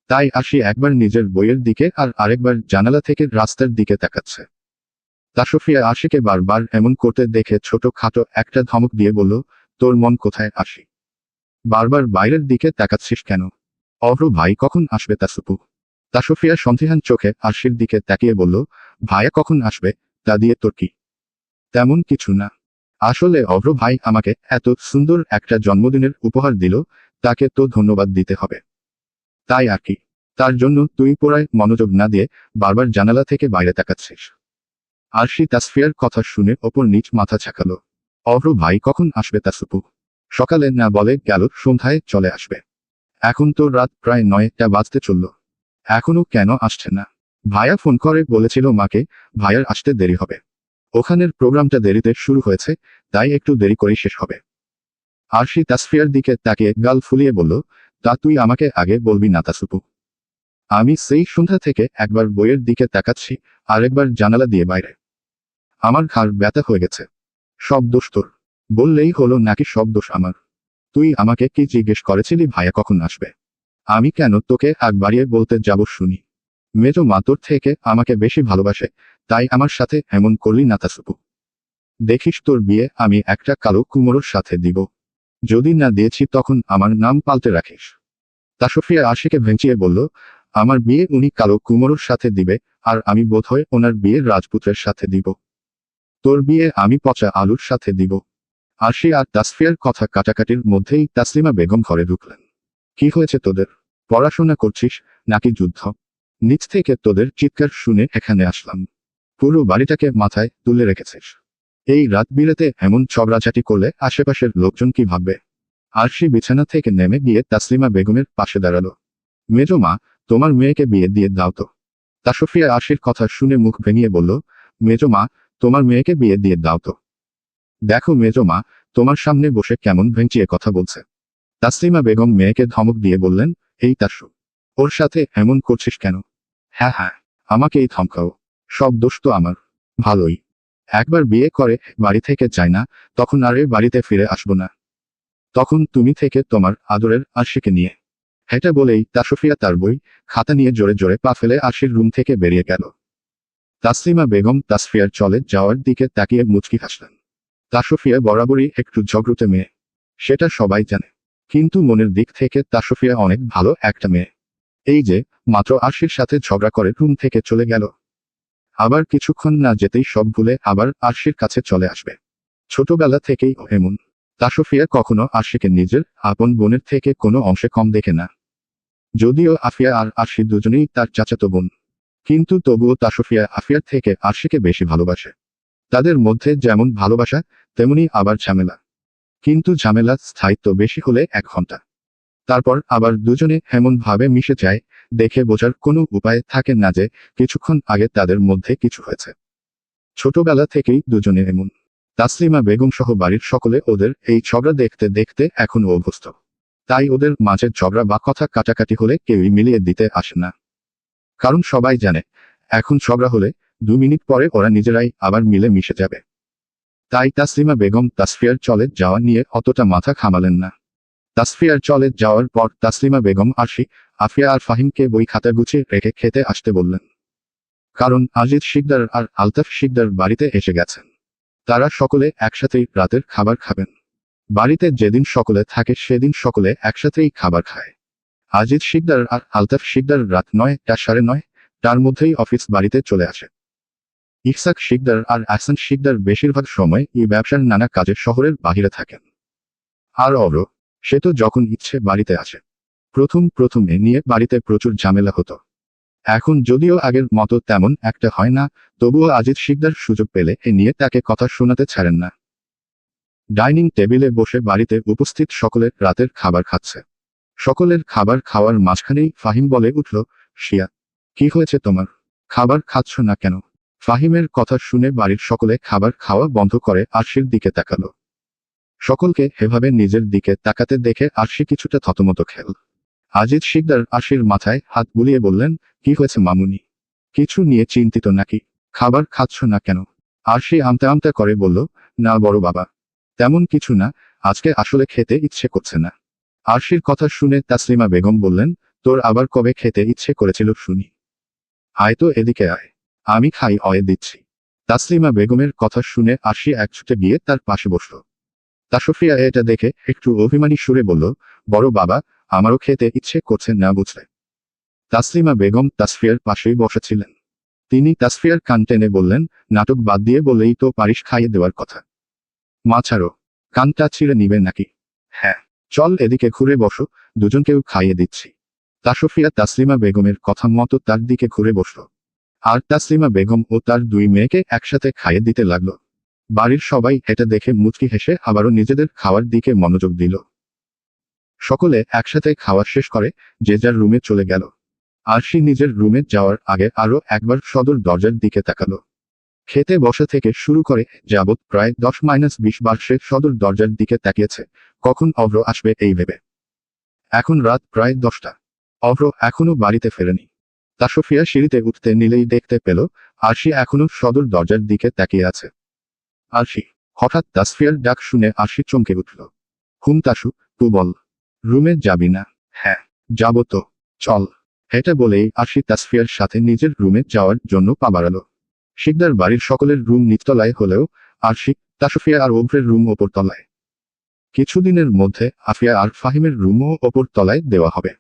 তাই আরশি একবার নিজের বইয়ের দিকে আর আরেকবার জানালা থেকে রাস্তার দিকে তাকাচ্ছে। তাসফিয়া আরশিকে বারবার এমন করতে দেখে ছোটখাটো একটা ধমক দিয়ে বলল, তোর মন কোথায় আরশি? বারবার বাইরের দিকে তাকাচ্ছিস কেন? অভ্র ভাই কখন আসবে তাসুপু? তাসফিয়া সন্দিহান চোখে আরশির দিকে তাকিয়ে বলল, ভাইয়া কখন আসবে তা দিয়ে তোর কি? তেমন কিছু না। আসলে অভ্র ভাই আমাকে এত সুন্দর একটা জন্মদিনের উপহার দিল, তাকে তো ধন্যবাদ দিতে হবে। তাই আর কি। তার জন্য তুই পড়ায় মনোযোগ না দিয়ে বারবার জানালা থেকে বাইরে তাকাচ্ছিস। আরশি তাসফিয়ার কথা শুনে ওপর নিচ মাথা ঝাঁকালো। অভ্র ভাই কখন আসবে তাসুপু? সকালে না বলে গেল সন্ধ্যায় চলে আসবে। এখন তো রাত প্রায় 9টা বাজতে চলল, এখনো কেন আসছে না? ভাইয়া ফোন করে বলেছিল মাকে ভাইয়ার আসতে দেরি হবে। ওখানের প্রোগ্রামটা দেরিতে শুরু হয়েছে, তাই একটু দেরি করেই শেষ হবে। আরশি তাসফিয়ার দিকে তাকিয়ে গাল ফুলিয়ে বলল, তা তুই আমাকে আগে বলবি না তাসুপু? আমি সেই সন্ধ্যা থেকে একবার বইয়ের দিকে তাকাচ্ছি, আরেকবার জানালা দিয়ে বাইরে। আমার ঘাড় ব্যথা হয়ে গেছে। সব দোষ তোর বললেই হলো নাকি সব দোষ আমার? তুই আমাকে কি জিজ্ঞেস করেছিলি ভাইয়া কখন আসবে? আমি কেন তোকে আগ বাড়িয়ে বলতে যাব শুনি? মেজো মা তোর থেকে আমাকে বেশি ভালোবাসে, তাই আমার সাথে এমন করলি না তাসুপু। দেখিস তোর বিয়ে আমি একটা কালো কুমোরর সাথে দিব। যদি না দিয়েছি তখন আমার নাম পাল্টে রাখিস। তাসফিয়া আরশিকে ভেঙচিয়ে বলল, আমার বিয়ে উনি কালো কুমোরর সাথে দিবে, আর আমি বোধহয় ওনার বিয়ে রাজপুত্রের সাথে দিব। তোর বিয়ে আমি পচা আলুর সাথে দিব। আরশি আর তাসফিয়ার কথা কাটাকাটির মধ্যেই তাসলিমা বেগম ঘরে ঢুকলেন। কি হয়েছে তোদের? পড়াশোনা করছিস নাকি যুদ্ধ? নিচ থেকে তোদের চিৎকার শুনে এখানে আসলাম। পুরো বাড়িটাকে মাথায় তুলে রেখেছিস। এই রাত বিরেতে এমন ঝগড়াঝাটি করলে আশেপাশের লোকজন কি ভাববে? আরশি বিছানা থেকে নেমে গিয়ে তাসলিমা বেগমের পাশে দাঁড়ালো। মেজো মা, তোমার মেয়েকে বিয়ে দিয়ে দাও তো। তাসফিয়া আরশির কথা শুনে মুখ ভেঙিয়ে বলল, মেজো মা, তোমার মেয়েকে বিয়ে দিয়ে দাও তো। দেখো মেজো মা, তোমার সামনে বসে কেমন ভেঙচিয়ে কথা বলছে। তাসলিমা বেগম মেয়েকে ধমক দিয়ে বললেন, এই তাসু, ওর সাথে এমন করছিস কেন? হ্যাঁ হ্যাঁ, আমাকেই ধমকাও। সব দোষ তো আমার। ভালোই। একবার বিয়ে করে বাড়ি থেকে যায় না, তখন আর এ বাড়িতে ফিরে আসবো না। তখন তুমি থেকে তোমার আদরের আরশিকে নিয়ে। এটা বলেই তাসফিয়া তার বই খাতা নিয়ে জোরে জোরে পা ফেলে আরশির রুম থেকে বেরিয়ে গেল। তাসলিমা বেগম তাসফিয়ার চলে যাওয়ার দিকে তাকিয়ে মুচকি হাসলেন। তাসফিয়া বরাবরই একটু ঝগড়ুটে মেয়ে, সেটা সবাই জানে। কিন্তু মনের দিক থেকে তাসফিয়া অনেক ভালো একটা মেয়ে। এই যে মাত্র আরশির সাথে ঝগড়া করে রুম থেকে চলে গেল, আবার কিছুক্ষণ না যেতেই সব ভুলে আবার আরশির কাছে চলে আসবে। ছোটবেলা থেকেই ও এমন। তাসফিয়া কখনো আরশিকে নিজের আপন বোনের থেকে কোনো অংশে কম দেখে না। যদিও আফিয়া আর আরশি দুজনেই তার চাচাতো বোন, কিন্তু তবুও তাসফিয়া আফিয়ার থেকে আরশিকে বেশি ভালোবাসে। তাদের মধ্যে যেমন ভালোবাসা, তেমনি আবার ঝামেলা। কিন্তু ঝামেলা স্থায়িত্ব বেশি হলে 1 ঘন্টা, তারপর আবার দুজনে এমন ভাবে মিশে যায়, দেখে বোঝার কোনো উপায় থাকে না যে কিছুক্ষণ আগে তাদের মধ্যে কিছু হয়েছে। ছোটবেলা থেকেই দুজনে এমন। তাসলিমা বেগম সহ বাড়ির সকলে ওদের এই ঝগড়া দেখতে দেখতে এখনো অভ্যস্ত। তাই ওদের মাঝে ঝগড়া বা কথা কাটাকাটি হলে কেউই মিলিয়ে দিতে আসে না। কারণ সবাই জানে, এখন ঝগড়া হলে 2 মিনিট পরে ওরা নিজেরাই আবার মিলে মিশে যাবে। তাই তাসলিমা বেগম তাসফিয়ার চলে যাওয়া নিয়ে অতটা মাথা ঘামালেন না। তাসফিয়ার চলে যাওয়ার পর তাসলিমা বেগম আরশি, আফিয়া আর ফাহিমকে বই খাতা গুছিয়ে রেখে খেতে আসতে বললেন। কারণ আজিজ শিকদার আর আলতাফ শিকদার বাড়িতে এসে গেছেন। তারা সকলে একসাথেই রাতের খাবার খাবেন। বাড়িতে যেদিন সকলে থাকে সেদিন সকলে একসাথেই খাবার খায়। আজিজ শিকদার আর আলতাফ শিকদার রাত 9টা সাড়ে 9টার মধ্যেই অফিস বাড়িতে চলে আসে। ইহসাক শিকদার আর আহসান শিকদার বেশিরভাগ সময় এই ব্যবসার নানা কাজে শহরের বাহিরে থাকেন। আর অভ্র, সে তো যখন ইচ্ছে বাড়িতে আসে। প্রথম এ নিয়ে বাড়িতে প্রচুর ঝামেলা হতো। এখন যদিও আগের মতো তেমন একটা হয় না, তবুও আজিজ শিকদার সুযোগ পেলে এ নিয়ে তাকে কথা শোনাতে ছাড়েন না। ডাইনিং টেবিলে বসে বাড়িতে উপস্থিত সকলের রাতের খাবার খাচ্ছে। সকলের খাবার খাওয়ার মাঝখানেই ফাহিম বলে উঠল, শিয়া, কি হয়েছে তোমার? খাবার খাচ্ছ না কেন? ফাহিমের কথা শুনে বাড়ির সকলে খাবার খাওয়া বন্ধ করে আরশির দিকে তাকালো। সকলকে এভাবে নিজের দিকে তাকাতে দেখে আরশি কিছুটা থতমত খেল। আজিজ শিকদার আরশির মাথায় হাত বুলিয়ে বললেন, কি হয়েছে মামুনি? কিছু নিয়ে চিন্তিত নাকি? খাবার খাচ্ছ না কেন? আরশি আমতা আমতা করে বলল, না বড় বাবা, তেমন কিছু না, আজকে আসলে খেতে ইচ্ছে করছে না। আরশির কথা শুনে তাসলিমা বেগম বললেন, তোর আবার কবে খেতে ইচ্ছে করেছিল শুনি? আয় তো এদিকে আয়, আমি খাই অয়ে দিচ্ছি। তাসলিমা বেগমের কথা শুনে আরশি একছুটে গিয়ে তার পাশে বসল। তাসফিয়া এটা দেখে একটু অভিমানী সুরে বলল, বড় বাবা, আমারও খেতে ইচ্ছে করছে না বুঝলে। তাসলিমা বেগম তাসফিয়ার পাশেই বসেছিলেন। তিনি তাসফিয়ার কান টেনে বললেন, নাটক বাদ দিয়ে বললেই তো পারিস খাইয়ে দেওয়ার কথা। মা ছাড়ো, কানটা ছিঁড়ে নিবে নাকি? হ্যাঁ, চল এদিকে ঘুরে বসো, দুজনকেও খাইয়ে দিচ্ছি। তাসফিয়া তাসলিমা বেগমের কথা মতো তার দিকে ঘুরে বসল। আর তাসলিমা বেগম ও তার দুই মেয়েকে একসাথে খাইয়ে দিতে লাগলো। বাড়ির সবাই এটা দেখে মুচকি হেসে আবারও নিজেদের খাওয়ার দিকে মনোযোগ দিল। সকলে একসাথে খাওয়া শেষ করে যে যার রুমে চলে গেল। আরশি নিজের রুমে যাওয়ার আগে আরও একবার সদর দরজার দিকে তাকালো। খেতে বসা থেকে শুরু করে যাবৎ প্রায় 10-20 বার সে সদর দরজার দিকে তাকিয়েছে, কখন অভ্র আসবে এই ভেবে। এখন রাত প্রায় 10টা। অভ্র এখনো বাড়িতে ফেরেনি। তাসফিয়া সিঁড়িতে উঠতে নিলেই দেখতে পেল আরশি এখনো সদর দরজার দিকে তাকিয়ে আছে। আরশি! হঠাৎ তাসফিয়ার ডাক শুনে আরশি চমকে উঠল। তাসু, তু বল, রুমে যাবি না? হ্যাঁ, যাব তো, চল। এটা বলেই আরশি তাসফিয়ার সাথে নিজের রুমে যাওয়ার জন্য পা বাড়ালো। শিকদার বাড়ির সকলের রুম নিচতলায় হলেও আরশি, তাসফিয়া আর অভ্রের রুম ওপর তলায়। কিছুদিনের মধ্যে আফিয়া আর ফাহিমের রুমও ওপর তলায় দেওয়া হবে।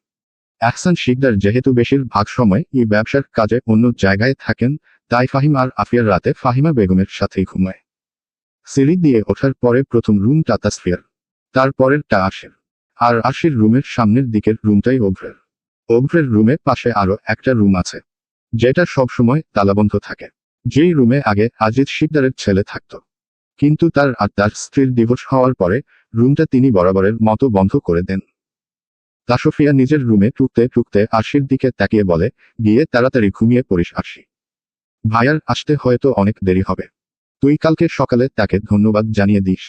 আহসান শিকদার যেহেতু বেশিরভাগ সময় এই ব্যবসার কাজে অন্য জায়গায় থাকেন, তাই ফাহিম আর আফিয়ার রাতে ফাহিমা বেগমের সাথেই ঘুমায়। সিঁড়ি দিয়ে ওঠার পরে প্রথম রুমটা তাসফিয়ার, তারপরেরটা আশির, আর আশির রুমের সামনের দিকের রুমটাই অভ্রের। অভ্রের রুমে পাশে আরো একটা রুম আছে, যেটা সবসময় তালাবন্ধ থাকে। যেই রুমে আগে আজিজ শিকদারের ছেলে থাকত, কিন্তু তার আর তার স্ত্রীর ডিভোর্স হওয়ার পরে রুমটা তিনি বরাবরের মতো বন্ধ করে দেন। তাসফিয়া নিজের রুমে টুকতে টুকতে আরশির দিকে তাকিয়ে বলে, গিয়ে তাড়াতাড়ি ঘুমিয়ে পড়িস আরশি। ভাইয়ার আসতে হয়তো অনেক দেরি হবে। তুই কালকে সকালে তাকে ধন্যবাদ জানিয়ে দিস।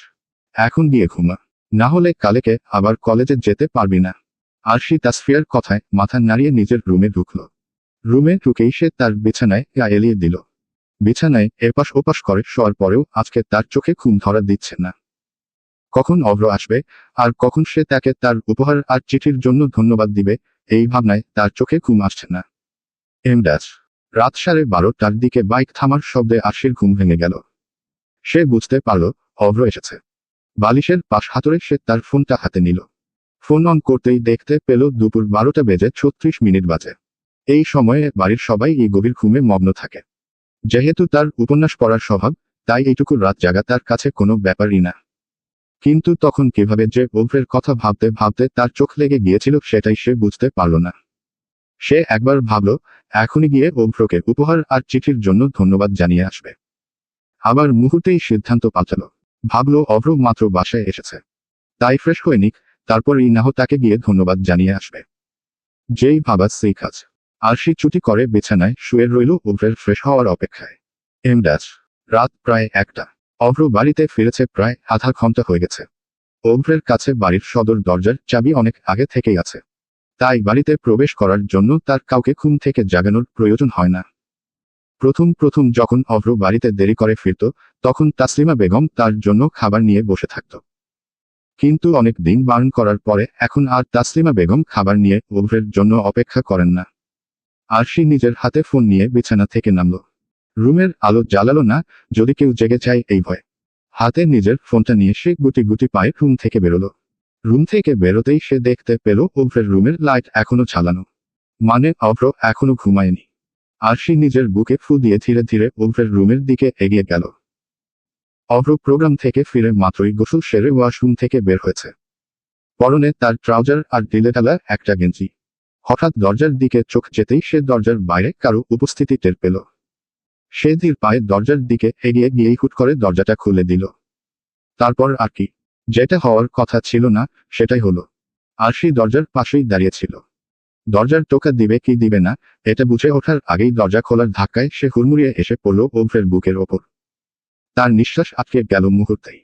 এখন গিয়ে ঘুমা, না হলে কালকে আবার কলেজে যেতে পারবি না। আরশি তাসফিয়ার কথায় মাথা নাড়িয়ে নিজের রুমে ঢুকল। রুমে ঢুকেই সে তার বিছানায় গা এলিয়ে দিল। বিছানায় এপাশ ওপাশ করে শোয়ার পরেও আজকে তার চোখে ঘুম ধরা দিচ্ছে না। কখন অভ্র আসবে, আর কখন সে তাকে তার উপহার আর চিঠির জন্য ধন্যবাদ দিবে, এই ভাবনায় তার চোখে ঘুম আসছে না। রাত 12:30টার দিকে বাইক থামার শব্দে আরশির ঘুম ভেঙে গেল। সে বুঝতে পারল অভ্র এসেছে। বালিশের পাশ হাতড়ে সে তার ফোনটা হাতে নিল। ফোন অন করতেই দেখতে পেল দুপুর 12:36 বাজে। এই সময়ে বাড়ির সবাই এই গভীর ঘুমে মগ্ন থাকে। যেহেতু তার উপন্যাস পড়ার স্বভাব, তাই এইটুকু রাত জাগা তার কাছে কোনো ব্যাপারই না। কিন্তু তখন কিভাবে যে অভ্রের কথা ভাবতে ভাবতে তার চোখ লেগে গিয়েছিল সেটাই সে বুঝতে পারল না। সে একবার ভাবল এখনই গিয়ে অভ্রকে উপহার আর চিঠির জন্য ধন্যবাদ জানিয়ে আসবে। আবার মুহূর্তেই সিদ্ধান্ত পাল্টাল, ভাবল অভ্র মাত্র বাসায় এসেছে, তাই ফ্রেশ হয়ে নিক, তারপরই না তাকে গিয়ে ধন্যবাদ জানিয়ে আসবে। যেই ভাবা সেই কাজ। আরশি চুটি করে বিছানায় শুয়ে রইল অভ্রের ফ্রেশ হওয়ার অপেক্ষায়। রাত প্রায় 1টা। অভ্র বাড়িতে ফিরেছে প্রায় আধা ঘন্টা হয়ে গেছে। অভ্রের কাছে বাড়ির সদর দরজার চাবি অনেক আগে থেকেই আছে, তাই বাড়িতে প্রবেশ করার জন্য তার কাউকে ঘুম থেকে জাগানোর প্রয়োজন হয় না। প্রথম যখন অভ্র বাড়িতে দেরি করে ফিরত, তখন তাসলিমা বেগম তার জন্য খাবার নিয়ে বসে থাকত। কিন্তু অনেক দিন বারণ করার পরে এখন আর তাসলিমা বেগম খাবার নিয়ে অভ্রের জন্য অপেক্ষা করেন না। আরশি নিজের হাতে ফোন নিয়ে বিছানা থেকে নামল। রুমের আলো জ্বালালো না, যদি কেউ জেগে যায় এই ভয়। হাতে নিজের ফোনটা নিয়ে সে গুটি গুটি পায়ে রুম থেকে বেরোলো। রুম থেকে বেরোতেই সে দেখতে পেল অভ্রের রুমের লাইট এখনো জ্বালানো। মানে অভ্র এখনো ঘুমায়নি। আরশি নিজের বুকে ফু দিয়ে ধীরে ধীরে অভ্রের রুমের দিকে এগিয়ে গেল। অভ্র প্রোগ্রাম থেকে ফিরে মাত্রই গোসল সেরে ওয়াশরুম থেকে বের হয়েছে। পরনে তার ট্রাউজার আর ঢিলেঢালা একটা গেঞ্জি। হঠাৎ দরজার দিকে চোখ যেতেই সে দরজার বাইরে কারো উপস্থিতি টের পেল। সে ধীর পায়ে দরজার দিকে এগিয়ে গিয়েই হুট করে দরজাটা খুলে দিল। তারপর আর কি, যেটা হওয়ার কথা ছিল না সেটাই হলো। আরশি দরজার পাশেই দাঁড়িয়েছিল। দরজার টোকা দিবে কি দিবে না এটা বুঝে ওঠার আগেই দরজা খোলার ধাক্কায় সে হুড়মুড়িয়ে এসে পড়ল অভ্রের বুকের ওপর। তার নিঃশ্বাস আটকে গেল মুহূর্তেই।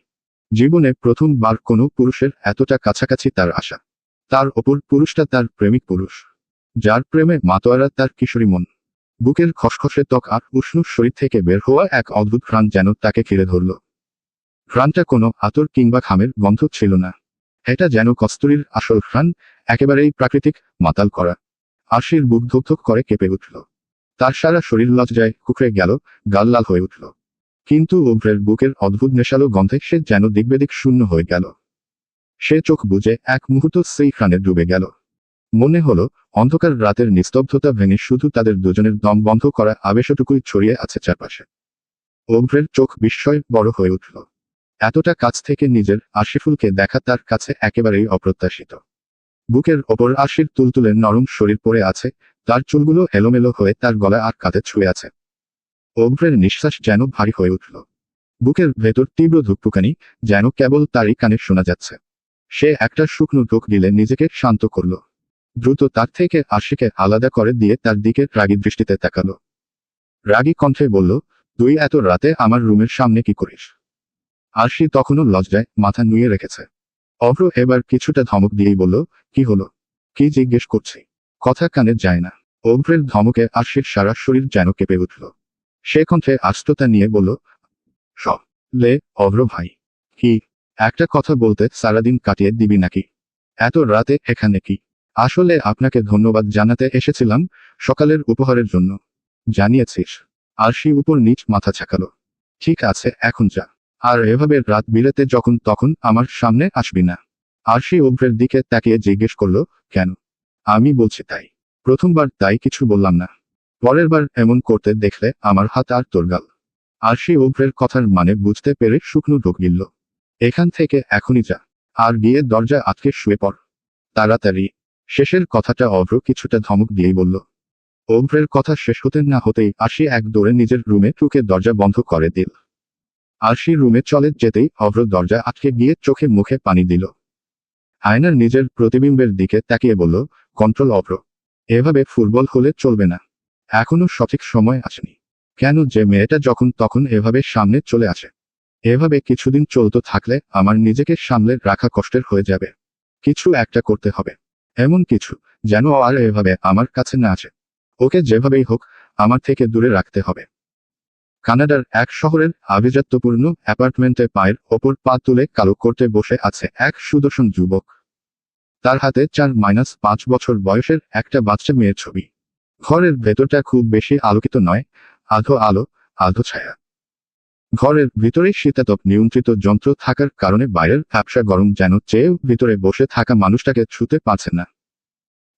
জীবনে প্রথমবার কোনো পুরুষের এতটা কাছাকাছি তার আশা। তার ওপর পুরুষটা তার প্রেমিক পুরুষ, যার প্রেমে মাতোয়ারা তার কিশোরী মন। বুকের খসখসে ত্বক আর উষ্ণ শরীর থেকে বের হওয়া এক অদ্ভুত ঘ্রাণ যেন তাকে ঘিরে ধরল। ঘ্রাণটা কোনো আতর কিংবা ঘামের গন্ধ ছিল না। এটা যেন কস্তুরীর আসল ঘ্রাণ, একেবারেই প্রাকৃতিক, মাতাল করা। আরশির বুক ধুকধুক করে কেঁপে উঠল। তার সারা শরীর লজ্জায় কুঁকড়ে গেল, গাল লাল হয়ে উঠল। কিন্তু অভ্রের বুকের অদ্ভুত নেশালো গন্ধে সে যেন দিকবেদিক শূন্য হয়ে গেল। সে চোখ বুজে এক মুহূর্ত সেই ঘ্রাণে ডুবে গেল। মনে হলো অন্ধকার রাতের নিস্তব্ধতা ভেঙে শুধু তাদের দুজনের দম বন্ধ করা আবেশটুকুই ছড়িয়ে আছে চারপাশে। অভ্রের চোখ বিস্ময় বড় হয়ে উঠল। এতটা কাছ থেকে নিজের আশিফুলকে দেখা তার কাছে একেবারেই অপ্রত্যাশিত। বুকের ওপর আশির তুলতুলে নরম শরীর পড়ে আছে, তার চুলগুলো এলোমেলো হয়ে তার গলা আর কাঁধে ছুঁয়ে আছে। অভ্রের নিঃশ্বাস যেন ভারী হয়ে উঠল। বুকের ভেতর তীব্র ধুকপুকানি, যেন কেবল তারই কানে শোনা যাচ্ছে। সে একটা শুকনো ঢোক গিলে নিজেকে শান্ত করল। দ্রুত তার থেকে আশিকে আলাদা করে দিয়ে তার দিকে রাগী দৃষ্টিতে তাকালো। রাগী কণ্ঠে বলল, তুই এত রাতে আমার রুমের সামনে কি করিস? আরশি তখনও লজ্জায় মাথা নুয়ে রেখেছে। অভ্র এবার কিছুটা ধমক দিয়েই বলল, কি হলো? কি জিজ্ঞেস করছি? কথা কানে যায় না। অভ্রের ধমকে আরশির সারা শরীর যেন কেঁপে উঠল। সে কণ্ঠে আস্ততা নিয়ে বলল, লে অভ্র ভাই, কি একটা কথা বলতে সারাদিন কাটিয়ে দিবি নাকি? এত রাতে এখানে কি? আসলে আপনাকে ধন্যবাদ জানাতে এসেছিলাম, সকালের উপহারের জন্য। জানিয়েছিস? আরশি উপর নিচ মাথা ঝাঁকালো। ঠিক আছে এখন যা। আর এভাবে রাত বিরেতে যখন তখন আমার সামনে আসবি না। আরশি অভ্রের দিকে তাকিয়ে জিজ্ঞেস করল, কেন? আমি বলছি তাই। প্রথমবার তাই কিছু বললাম না। পরের বার এমন করতে দেখলে আমার হাত আর তোর গাল। আরশি অভ্রের কথার মানে বুঝতে পেরে শুকনো ঢোক গিলল। এখান থেকে এখনই যা। আর গিয়ে দরজা আটকে শুয়ে পড়। তাড়াতাড়ি। শেষের কথাটা অভ্র কিছুটা ধমক দিয়েই বলল। অভ্রের কথা শেষ হতে না হতেই আরশি এক দৌড়ে নিজের রুমে ঢুকে দরজা বন্ধ করে দিল। আরশি রুমে চলে যেতেই অভ্র দরজা আটকে গিয়ে চোখে মুখে পানি দিল। আয়নার নিজের প্রতিবিম্বের দিকে তাকিয়ে বলল, কন্ট্রোল অভ্র। এভাবে ফুটবল হলে চলবে না। এখনো সঠিক সময় আসেনি। কেন যে মেয়েটা যখন তখন এভাবে সামনে চলে আসে? এভাবে কিছুদিন চলতে থাকলে আমার নিজেকে সামলে রাখা কষ্টের হয়ে যাবে। কিছু একটা করতে হবে। এমন কিছু যেন আর এভাবে আমার কাছে না আসে। ওকে যেভাবেই হোক আমার থেকে দূরে রাখতে হবে। কানাডার এক শহরের আভিজাত্যপূর্ণ অ্যাপার্টমেন্টে পায়ের ওপর পা তুলে কালো করতে বসে আছে এক সুদর্শন যুবক। তার হাতে 4-5 বছর বয়সের একটা বাচ্চা মেয়ের ছবি। ঘরের ভেতরটা খুব বেশি আলোকিত নয়, আধো আলো আধো ছায়া। ঘরের ভিতরে শীতাতপ নিয়ন্ত্রিত যন্ত্র থাকার কারণে বাইরের ভ্যাপসা গরম যেন চেয়েও ভিতরে বসে থাকা মানুষটাকে ছুঁতে পারছে না।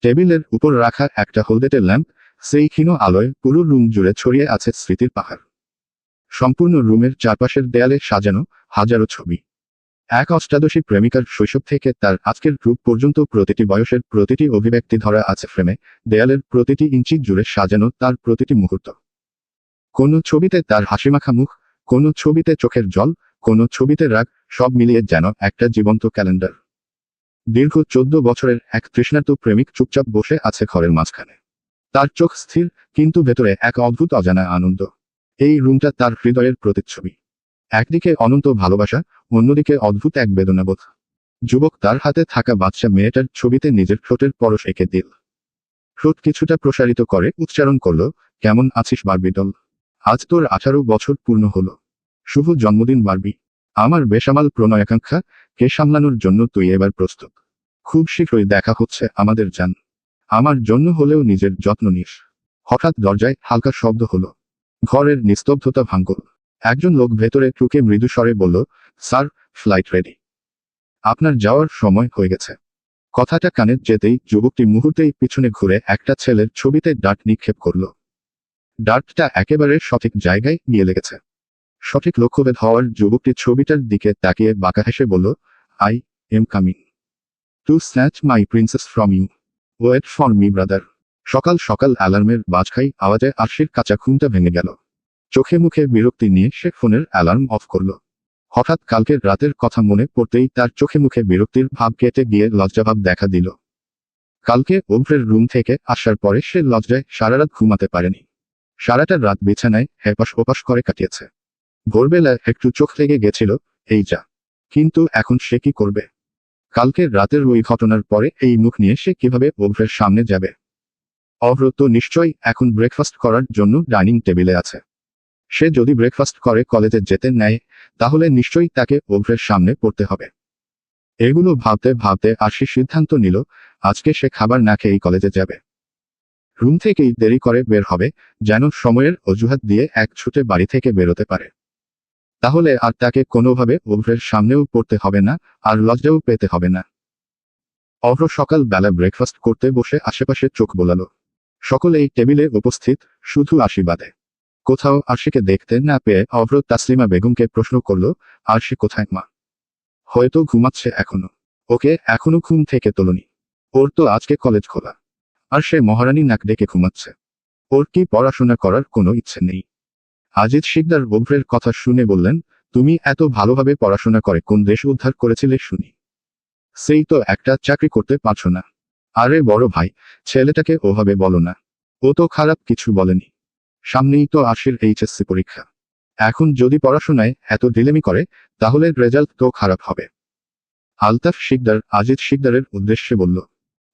টেবিলের উপর রাখা একটা হলদেটে ল্যাম্প, সেই ক্ষীণ আলোয় পুরো রুম জুড়ে ছড়িয়ে আছে স্মৃতির পাহাড়। সম্পূর্ণ রুমের চারপাশের দেয়ালে সাজানো হাজারো ছবি। এক অষ্টাদশী প্রেমিকার শৈশব থেকে তার আজকের রূপ পর্যন্ত প্রতিটি বয়সের প্রতিটি অভিব্যক্তি ধরা আছে ফ্রেমে। দেয়ালের প্রতিটি ইঞ্চি জুড়ে সাজানো তার প্রতিটি মুহূর্ত। কোনো ছবিতে তার হাসিমাখা মুখ, কোনো ছবিতে চোখের জল, কোনো ছবিতে রাগ, সব মিলিয়ে যেন একটা জীবন্ত ক্যালেন্ডার। দীর্ঘ 14 বছরের এক তৃষ্ণার্ত প্রেমিক চুপচাপ বসে আছে ঘরের মাঝখানে। তার চোখ স্থির, কিন্তু ভেতরে এক অদ্ভুত অজানা আনন্দ। এই রুমটা তার হৃদয়ের প্রতিচ্ছবি। একদিকে অনন্ত ভালোবাসা, অন্যদিকে অদ্ভুত এক বেদনাবোধ। যুবক তার হাতে থাকা বাচ্চা মেয়েটার ছবিতে নিজের ঠোঁটের পরশ এঁকে দিল। ঠোঁট কিছুটা প্রসারিত করে উচ্চারণ করল, কেমন আছিস বারবিডল? আজ তোর 18 বছর পূর্ণ হলো। শুভ জন্মদিন বারবি। আমার বেসামাল প্রণয়াকাঙ্ক্ষা কে সামলানোর জন্য তুই এবার প্রস্তুত। খুব শীঘ্রই দেখা হচ্ছে আমাদের জান। আমার জন্য হলেও নিজের যত্ন নিস। হঠাৎ দরজায় হালকা শব্দ হলো। ঘরের নিস্তব্ধতা ভাঙল। একজন লোক ভেতরে ঢুকে মৃদু স্বরে বলল, স্যার, ফ্লাইট রেডি। আপনার যাওয়ার সময় হয়ে গেছে। কথাটা কানে যেতেই যুবকটি মুহূর্তেই পিছনে ঘুরে একটা ছেলের ছবিতে ডার্ট নিক্ষেপ করল। ডার্টটা একেবারে সঠিক জায়গায় গিয়ে লেগেছে। সঠিক লক্ষ্যভেদ হওয়ার যুবকটি ছবিটার দিকে তাকিয়ে বাঁকা হেসে বলল, I am coming to snatch my princess from you. Wait for me brother. সকাল সকাল অ্যালার্মের বাজখাই আওয়াজে আরশির কাঁচা ঘুমটা ভেঙে গেল। চোখে মুখে বিরক্তি নিয়ে সে ফোনের অ্যালার্ম অফ করল। হঠাৎ কালকের রাতের কথা মনে পড়তেই তার চোখে মুখে বিরক্তির ভাব কেটে গিয়ে লজ্জাভাব দেখা দিল। কালকে ওভরের রুম থেকে আসার পরে সে লজ্জায় সারারাত ঘুমাতে পারেনি। সারাটা রাত বিছানায় হেপাস ওপাস করে কাটিয়েছে। ভোরবেলা একটু চোখ লেগে গেছিল, এই যা। কিন্তু এখন সে কি করবে? কালকের রাতের ওই ঘটনার পরে এই মুখ নিয়ে সে কিভাবে ওভরের সামনে যাবে? অভ্র তো নিশ্চয়ই এখন ব্রেকফাস্ট করার জন্য ডাইনিং টেবিলে আছে। সে যদি ব্রেকফাস্ট করে কলেজে যেতে নেয়, তাহলে নিশ্চয়ই তাকে ওভরের সামনে পড়তে হবে। এগুলো ভাবতে ভাবতে আরশি সিদ্ধান্ত নিল, আজকে সে খাবার না খেয়েই কলেজে যাবে। রুম থেকেই দেরি করে বের হবে, যেন সময়ের অজুহাত দিয়ে এক ছুটে বাড়ি থেকে বেরোতে পারে। তাহলে আর তাকে কোনোভাবে ওভরের সামনেও পড়তে হবে না, আর লজ্জাও পেতে হবে না। অভ্র সকাল বেলা ব্রেকফাস্ট করতে বসে আশেপাশে চোখ বোলালো। সকলেই টেবিলে উপস্থিত, শুধু আরশি বাদে। কোথাও আরশিকে দেখতে না পেয়ে অভ্র তাসলিমা বেগমকে প্রশ্ন করল, আরশি কোথায় মা? হয়তো ঘুমাচ্ছে এখনো। ওকে এখনো ঘুম থেকে তোলনি? ওর তো আজকে কলেজ খোলা। আর সে মহারানী নাক ডেকে ঘুমাচ্ছে। ওর কি পড়াশোনা করার কোনো ইচ্ছে নেই? আজিজ শিকদার ওভরের কথা শুনে বললেন, তুমি এত ভালোভাবে পড়াশোনা করে কোন দেশ উদ্ধার করেছিলে শুনি? সেই তো একটা চাকরি করতে পারছো না। আরে বড় ভাই, ছেলেটাকে ওভাবে বলো না। ও তো খারাপ কিছু বলেনি। সামনেই তো আরশির এইচএসসি পরীক্ষা। এখন যদি পড়াশোনায় এত ঢিলেমি করে, তাহলে রেজাল্ট তো খারাপ হবে। আলতাফ শিকদার আজিজ শিকদারের উদ্দেশ্যে বলল,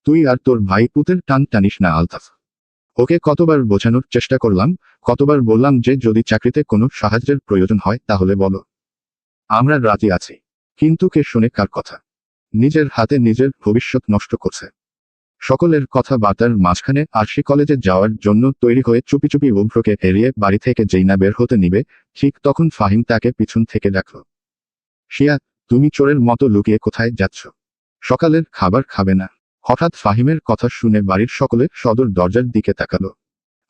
তুই আর তোর ভাই পুতের টান টানিস না আলতাফ। ওকে কতবার বোঝানোর চেষ্টা করলাম, কতবার বললাম যে যদি চাকরিতে কোনো সাহায্যের প্রয়োজন হয় তাহলে বলো। আমরা রাজি আছি। কিন্তু কে শোনে কার কথা? নিজের হাতে নিজের ভবিষ্যৎ নষ্ট করছে। সকলের কথাবার্তার মাঝখানে আরশি কলেজে যাওয়ার জন্য তৈরি হয়ে চুপি চুপি ওভ্রকে এড়িয়ে বাড়ি থেকে যেই না বের হতে নিবে, ঠিক তখন ফাহিম তাকে পিছন থেকে ডাকল, শিয়া, তুমি চোরের মতো লুকিয়ে কোথায় যাচ্ছ? সকালের খাবার খাবে না? হঠাৎ ফাহিমের কথা শুনে বাড়ির সকলে সদর দরজার দিকে তাকালো।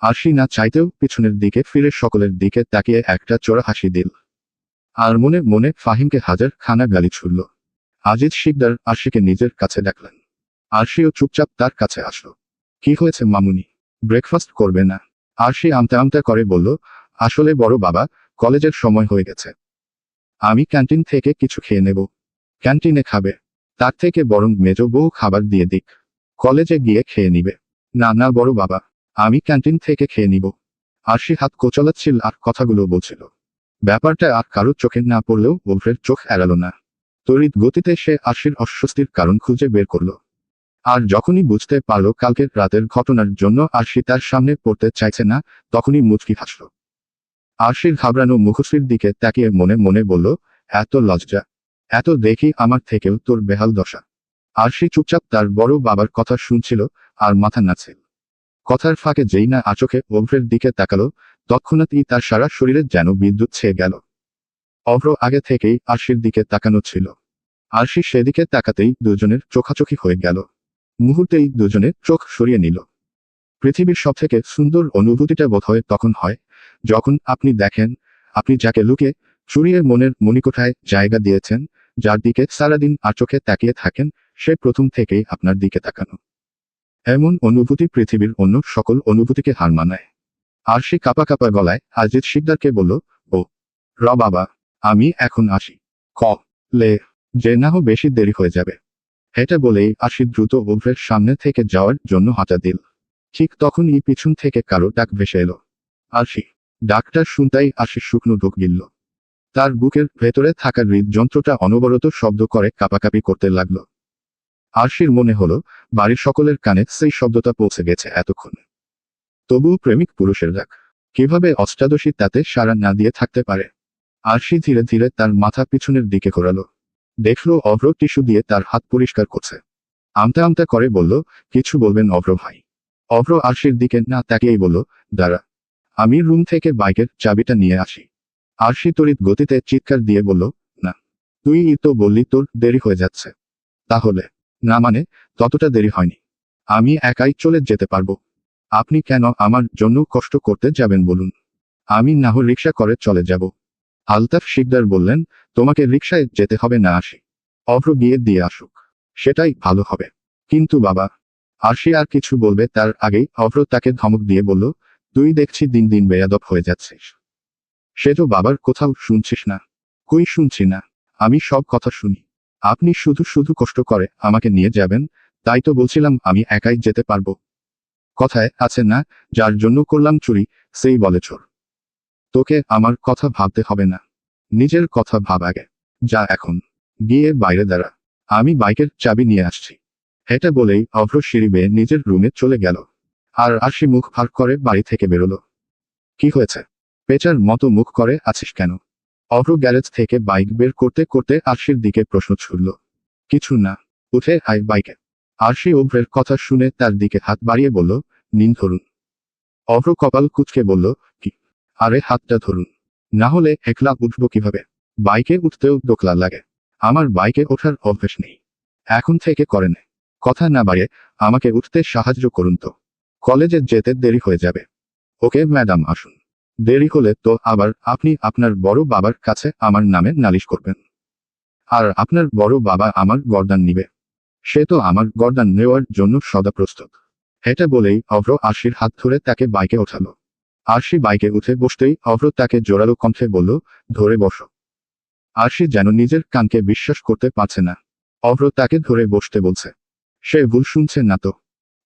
আরশি না চাইতেও পিছনের দিকে ফিরে সকলের দিকে তাকিয়ে একটা চোরা হাসি দিল। আর মনে মনে ফাহিমকে হাজার খানা গালি ছুড়ল। আজিজ শিকদার আরশিকে নিজের কাছে ডাকলেন। আরশিও চুপচাপ তার কাছে আসলো। কি হয়েছে মামুনি? ব্রেকফাস্ট করবে না? আরশি আমতা আমতা করে বলল, আসলে বড় বাবা, কলেজের সময় হয়ে গেছে। আমি ক্যান্টিন থেকে কিছু খেয়ে নেব। ক্যান্টিনে খাবে? তার থেকে বরং মেজো বউ খাবার দিয়ে দিক। কলেজে গিয়ে খেয়ে নিবে। না না বড় বাবা, আমি ক্যান্টিন থেকে খেয়ে নিব। আরশি হাত কোচলাচ্ছিল আর কথাগুলো বলছিল। ব্যাপারটা আর কারো চোখে না পড়লেও ওভরের চোখ এড়ালো না। তড়িৎ গতিতে সে আরশির অস্বস্তির কারণ খুঁজে বের করল। আর যখনই বুঝতে পারল কালকের রাতের ঘটনার জন্য আরশি তার সামনে পড়তে চাইছে না, তখনই মুচকি হাসল। আরশির ঘাবড়ানো মুখশ্রীর দিকে তাকিয়ে মনে মনে বলল, এত লজ্জা, এত দেখি আমার থেকেও তোর বেহাল দশা। আরশি চুপচাপ তার বড় বাবার কথা শুনছিল আর মাথা নাড়ছিল। কথার ফাঁকে যেই না আচোখে ওভরের দিকে তাকালো, তৎক্ষণাৎই তার সারা শরীরে যেন বিদ্যুৎ ছেয়ে গেল। অভ্র আগে থেকেই আরশির দিকে তাকানো ছিল। আরশি সেদিকে তাকাতেই দুজনের চোখাচোখি হয়ে গেল। মুহূর্তেই দুজনে চোখ সরিয়ে নিল। পৃথিবীর সবথেকে সুন্দর অনুভূতিটা বোধহয় তখন হয়, যখন আপনি দেখেন, আপনি যাকে লুকিয়ে চুরিয়ে মনের মণিকোঠায় জায়গা দিয়েছেন, যার দিকে সারাদিন আর চোখে তাকিয়ে থাকেন, সে প্রথম থেকেই আপনার দিকে তাকানো। এমন অনুভূতি পৃথিবীর অন্য সকল অনুভূতিকে হার মানায়। আরশি কাঁপা কাঁপা গলায় আজিজ শিকদারকে বলল, ও বাবা, আমি এখন আসি। ক লে যে না বেশি দেরি হয়ে যাবে। এটা বলেই আরশি দ্রুত ওভরের সামনে থেকে যাওয়ার জন্য হাঁটা দিল। ঠিক তখনই পিছন থেকে কারো ডাক ভেসে এলো, আরশি। ডাকটা শুনতেই আরশি শুকনো ঢোক গিলল। তার বুকের ভেতরে থাকা হৃদযন্ত্রটা অনবরত শব্দ করে কাঁপাকাঁপি করতে লাগলো। আরশির মনে হলো বাড়ির সকলের কানে সেই শব্দটা পৌঁছে গেছে এতক্ষণে। তবুও প্রেমিক পুরুষের ডাক, কিভাবে অষ্টাদশী তাতে সাড়া না দিয়ে থাকতে পারে? আরশি ধীরে ধীরে তার মাথা পিছনের দিকে ঘোরালো। দেখলো অভ্র টিস্যু দিয়ে তার হাত পরিষ্কার করছে। আমতা আমতা করে বলল, কিছু বলবেন অভ্র ভাই? অভ্র আরশির দিকে না তাকিয়েই বলল, দাঁড়া, আমি রুম থেকে বাইকের চাবিটা নিয়ে আসি। আরশি তড়িৎ গতিতে চিৎকার দিয়ে বলল, না, তুই তো বললি তোর দেরি হয়ে যাচ্ছে। তাহলে? না মানে, ততটা দেরি হয়নি। আমি একাই চলে যেতে পারবো। আপনি কেন আমার জন্য কষ্ট করতে যাবেন বলুন? আমি না হয় রিক্সা করে চলে যাব। আলতাফ শিকদার বললেন, তোমাকে রিক্সায় যেতে হবে না আশি। অভ্র গিয়ে দিয়ে আসুক। সেটাই ভালো হবে। কিন্তু বাবা। আরশি আর কিছু বলবে তার আগেই অভ্র তাকে ধমক দিয়ে বলল, তুই দেখছি দিন দিন বেয়াদব হয়ে যাচ্ছিস। সে তো বাবার কোথাও শুনছিস না। কই শুনছি না। আমি সব কথা শুনি। আপনি শুধু শুধু কষ্ট করে আমাকে নিয়ে যাবেন, তাই তো বলছিলাম আমি একাই যেতে পারবো। কথায় আছে না, যার জন্য করলাম চুরি, সেই বলে চোর। তোকে আমার কথা ভাবতে হবে না। নিজের কথা ভাব আগে। যা এখন। গিয়ে বাইরে দাঁড়া। আমি বাইকের চাবি নিয়ে আসছি। এটা বলেই অভ্র সিঁড়ি বেয়ে নিজের রুমে চলে গেল। আর আরশি মুখ ফাঁক করে বাড়ি থেকে বেরোলো। কি হয়েছে? পেঁচার মতো মুখ করে আছিস কেন? অভ্র গ্যারেজ থেকে বাইক বের করতে করতে আরশির দিকে প্রশ্ন ছুড়ল। কিছু না। উঠে আয় বাইকে। আরশি অভ্রের কথা শুনে তার দিকে হাত বাড়িয়ে বলল, নিন ধরুন। অভ্র কপাল কুঁচকে বলল, কি? আরে হাতটা ধরুন। না হলে একলা উঠবো কিভাবে? বাইকে উঠতেও দোকলা লাগে। আমার বাইকে ওঠার অভ্যেস নেই। এখন থেকে করে নে। কথা না বাড়িয়ে আমাকে উঠতে সাহায্য করুন তো। কলেজে যেতে দেরি হয়ে যাবে। ওকে ম্যাডাম আসুন। দেরি হলে তো আবার আপনি আপনার বড় বাবার কাছে আমার নামে নালিশ করবেন। আর আপনার বড় বাবা আমার গর্দান নিবে। সে তো আমার গর্দান নেওয়ার জন্য সদা প্রস্তুত। এটা বলেই অভ্র আরশির হাত ধরে তাকে বাইকে ওঠালো। আরশি বাইকে উঠে বসতেই অভ্র তাকে জোরালো কণ্ঠে বলল, ধরে বসো। আরশি যেন নিজের কানকে বিশ্বাস করতে পারছে না। অভ্র তাকে ধরে বসতে বলছে। সে ভুল শুনছে না তো?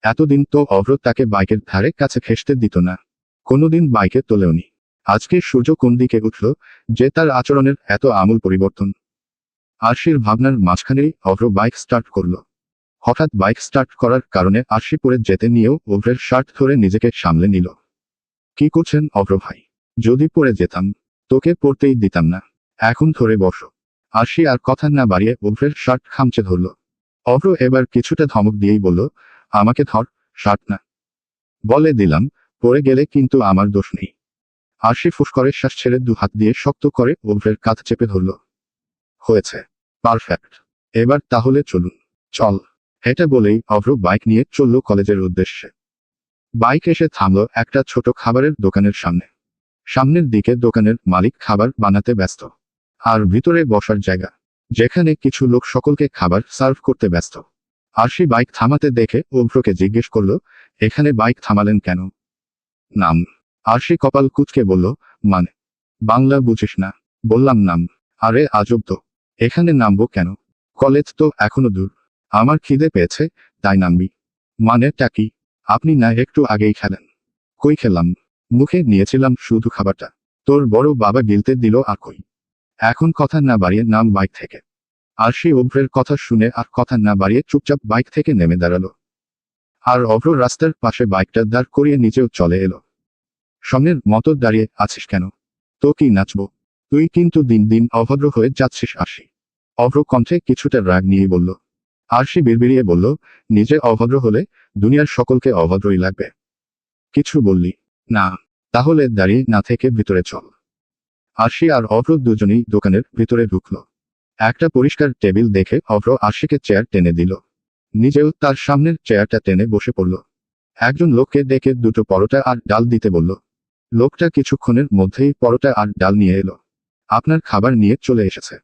এতদিন তো অভ্র তাকে বাইকের ধারে কাছে ঘেঁষতে দিত না। কোনোদিন বাইকে তোলেওনি। আজকে সূর্য কোন দিকে উঠল, যে তার আচরণের এত আমূল পরিবর্তন? আরশির ভাবনার মাঝখানেই অভ্র বাইক স্টার্ট করল। হঠাৎ বাইক স্টার্ট করার কারণে আরশি পড়ে যেতে নিয়েও অভ্রের শার্ট ধরে নিজেকে সামলে নিল। কি করছেন অভ্র ভাই? যদি পড়ে যেতাম, তোকে পড়তেই দিতাম না। এখন ধরে বসো। আরশি আর কথা না বাড়িয়ে অভ্রের শার্ট খামচে ধরল। অভ্র এবার কিছুটা ধমক দিয়েই বলল, আমাকে ধর, শার্ট না। বলে দিলাম, পড়ে গেলে কিন্তু আমার দোষ নেই। আরশি ফুস করে শ্বাস ছেড়ে দু হাত দিয়ে শক্ত করে অভ্রের কাঁধ চেপে ধরল। হয়েছে। পারফেক্ট। এবার তাহলে চলুন। চল। এটা বলেই অভ্র বাইক নিয়ে চলল কলেজের উদ্দেশ্যে। বাইক এসে থামল একটা ছোট খাবারের দোকানের সামনে। সামনের দিকে দোকানের মালিক খাবার বানাতে ব্যস্ত। আর ভিতরে বসার জায়গা, যেখানে কিছু লোক সকলকে খাবার সার্ভ করতে ব্যস্ত। আরশি বাইক থামাতে দেখে অভ্রকে জিজ্ঞেস করল, এখানে বাইক থামালেন কেন? নাম। আরশি কপাল কুঁচকে বলল, মানে? বাংলা বুঝিস না? বললাম নাম। আরে আজব তো। এখানে নামবো কেন? কলেজ তো এখনো দূর। আমার খিদে পেয়েছে, তাই নামবি। মানেটা কি? আপনি না একটু আগেই খেলেন। কই খেলাম? মুখে নিয়েছিলাম শুধু খাবারটা। তোর বড় বাবা গিলতে দিল আর কই। এখন কথা না বাড়িয়ে নাম বাইক থেকে। আরশি অভ্রের কথা শুনে আর কথা না বাড়িয়ে চুপচাপ বাইক থেকে নেমে দাঁড়ালো। আর অভ্র রাস্তার পাশে বাইকটা দাঁড় করিয়ে নিচেও চলে এলো। সামনের মতো দাঁড়িয়ে আছিস কেন? তো কি নাচবো? তুই কিন্তু দিন দিন অভদ্র হয়ে যাচ্ছিস আরশি। অভ্র কণ্ঠে কিছুটা রাগ নিয়ে বলল। আরশি বিড়বিড়িয়ে বলল, নিজে অভদ্র হলে দুনিয়ার সকলকে অভদ্রই লাগবে। কিছু বললি? না। তাহলে দাঁড়িয়ে না থেকে ভিতরে চল। আরশি আর অভ্র দুজনেই দোকানের ভিতরে ঢুকলো। একটা পরিষ্কার টেবিল দেখে অভ্র আরশিকে চেয়ার টেনে দিল। নিজেও তার সামনের চেয়ারটা টেনে বসে পড়ল। একজন লোককে ডেকে দুটো পরোটা আর ডাল দিতে বলল। লোকটা কিছুক্ষণের মধ্যেই পরোটা আর ডাল নিয়ে এলো। আপনার খাবার নিয়ে চলে এসেছে।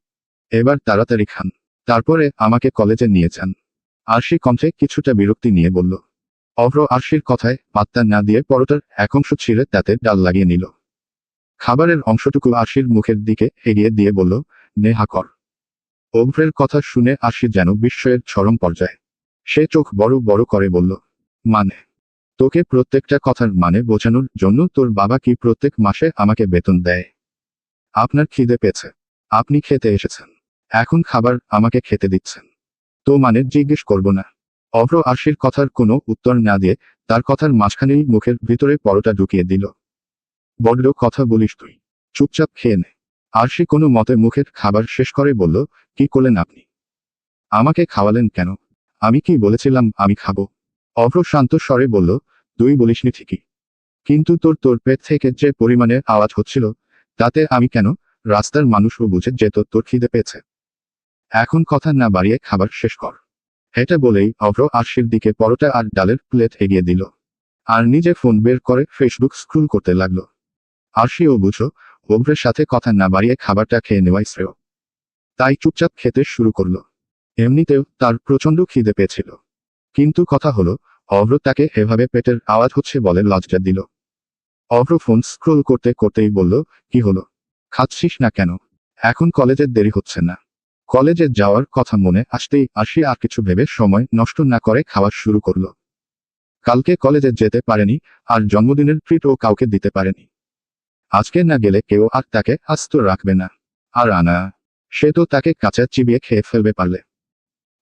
এবার তাড়াতাড়ি খান। তারপরে আমাকে কলেজে নিয়ে যান। আরশি কণ্ঠে কিছুটা বিরক্তি নিয়ে বলল। অভ্র আরশির কথায় পাত্তা না দিয়ে পরোটার এক অংশ ছিঁড়ে তাতে ডাল লাগিয়ে নিল। খাবারের অংশটুকু আরশির মুখের দিকে এগিয়ে দিয়ে বলল, নেহা কর। অভ্রের কথা শুনে আরশি যেন বিস্ময়ের চরম পর্যায়ে। সে চোখ বড় বড় করে বলল, মানে? তোকে প্রত্যেকটা কথার মানে বোঝানোর জন্য তোর বাবা কি প্রত্যেক মাসে আমাকে বেতন দেয়? আপনার খিদে পেয়েছে। আপনি খেতে এসেছেন। এখন খাবার আমাকে খেতে দিচ্ছেন। তো মানে জিজ্ঞেস করব না? অভ্র আরশির কথার কোনো উত্তর না দিয়ে তার কথার মাঝখানেই মুখের ভিতরে পরোটা ঢুকিয়ে দিল। বড্ড কথা বলিস তুই। চুপচাপ খেয়ে নে। আরশি কোনো মতে মুখের খাবার শেষ করে বলল, কি করলেন আপনি? আমাকে খাওয়ালেন কেন? আমি কি বলেছিলাম আমি খাবো? অভ্র শান্ত স্বরে বলল, তুই বলিসনি ঠিকই। কিন্তু তোর তোর পেট থেকে যে পরিমাণে আওয়াজ হচ্ছিল, তাতে আমি কেন, রাস্তার মানুষও বুঝে যেত তোর খিদে পেয়েছে। এখন কথা না বাড়িয়ে খাবার শেষ কর। এটা বলেই অভ্র আরশির দিকে পরোটা আর ডালের প্লেট এগিয়ে দিল। আর নিজে ফোন বের করে ফেসবুক স্ক্রল করতে লাগলো। আরশিও বুঝল অভ্রের সাথে কথা না বাড়িয়ে খাবারটা খেয়ে নেওয়াই শ্রেয়। তাই চুপচাপ খেতে শুরু করলো। এমনিতেও তার প্রচণ্ড খিদে পেয়েছিল। কিন্তু কথা হলো, অভ্র তাকে এভাবে পেটের আওয়াজ হচ্ছে বলে লজ্জা দিল। অভ্র ফোন স্ক্রোল করতে করতেই বলল, কি হলো? খাচ্ছিস না কেন? এখন কলেজের দেরি হচ্ছে না? কলেজে যাওয়ার কথা মনে আসতেই আরশি আর কিছু ভেবে সময় নষ্ট না করে খাওয়া শুরু করলো। কালকে কলেজে যেতে পারেনি, আর জন্মদিনের ট্রিটও কাউকে দিতে পারেনি। আজকে না গেলে কেউ আর তাকে আস্ত রাখবে না। আর আনা, সে তো তাকে কাঁচা চিবিয়ে খেয়ে ফেলবে পারলে।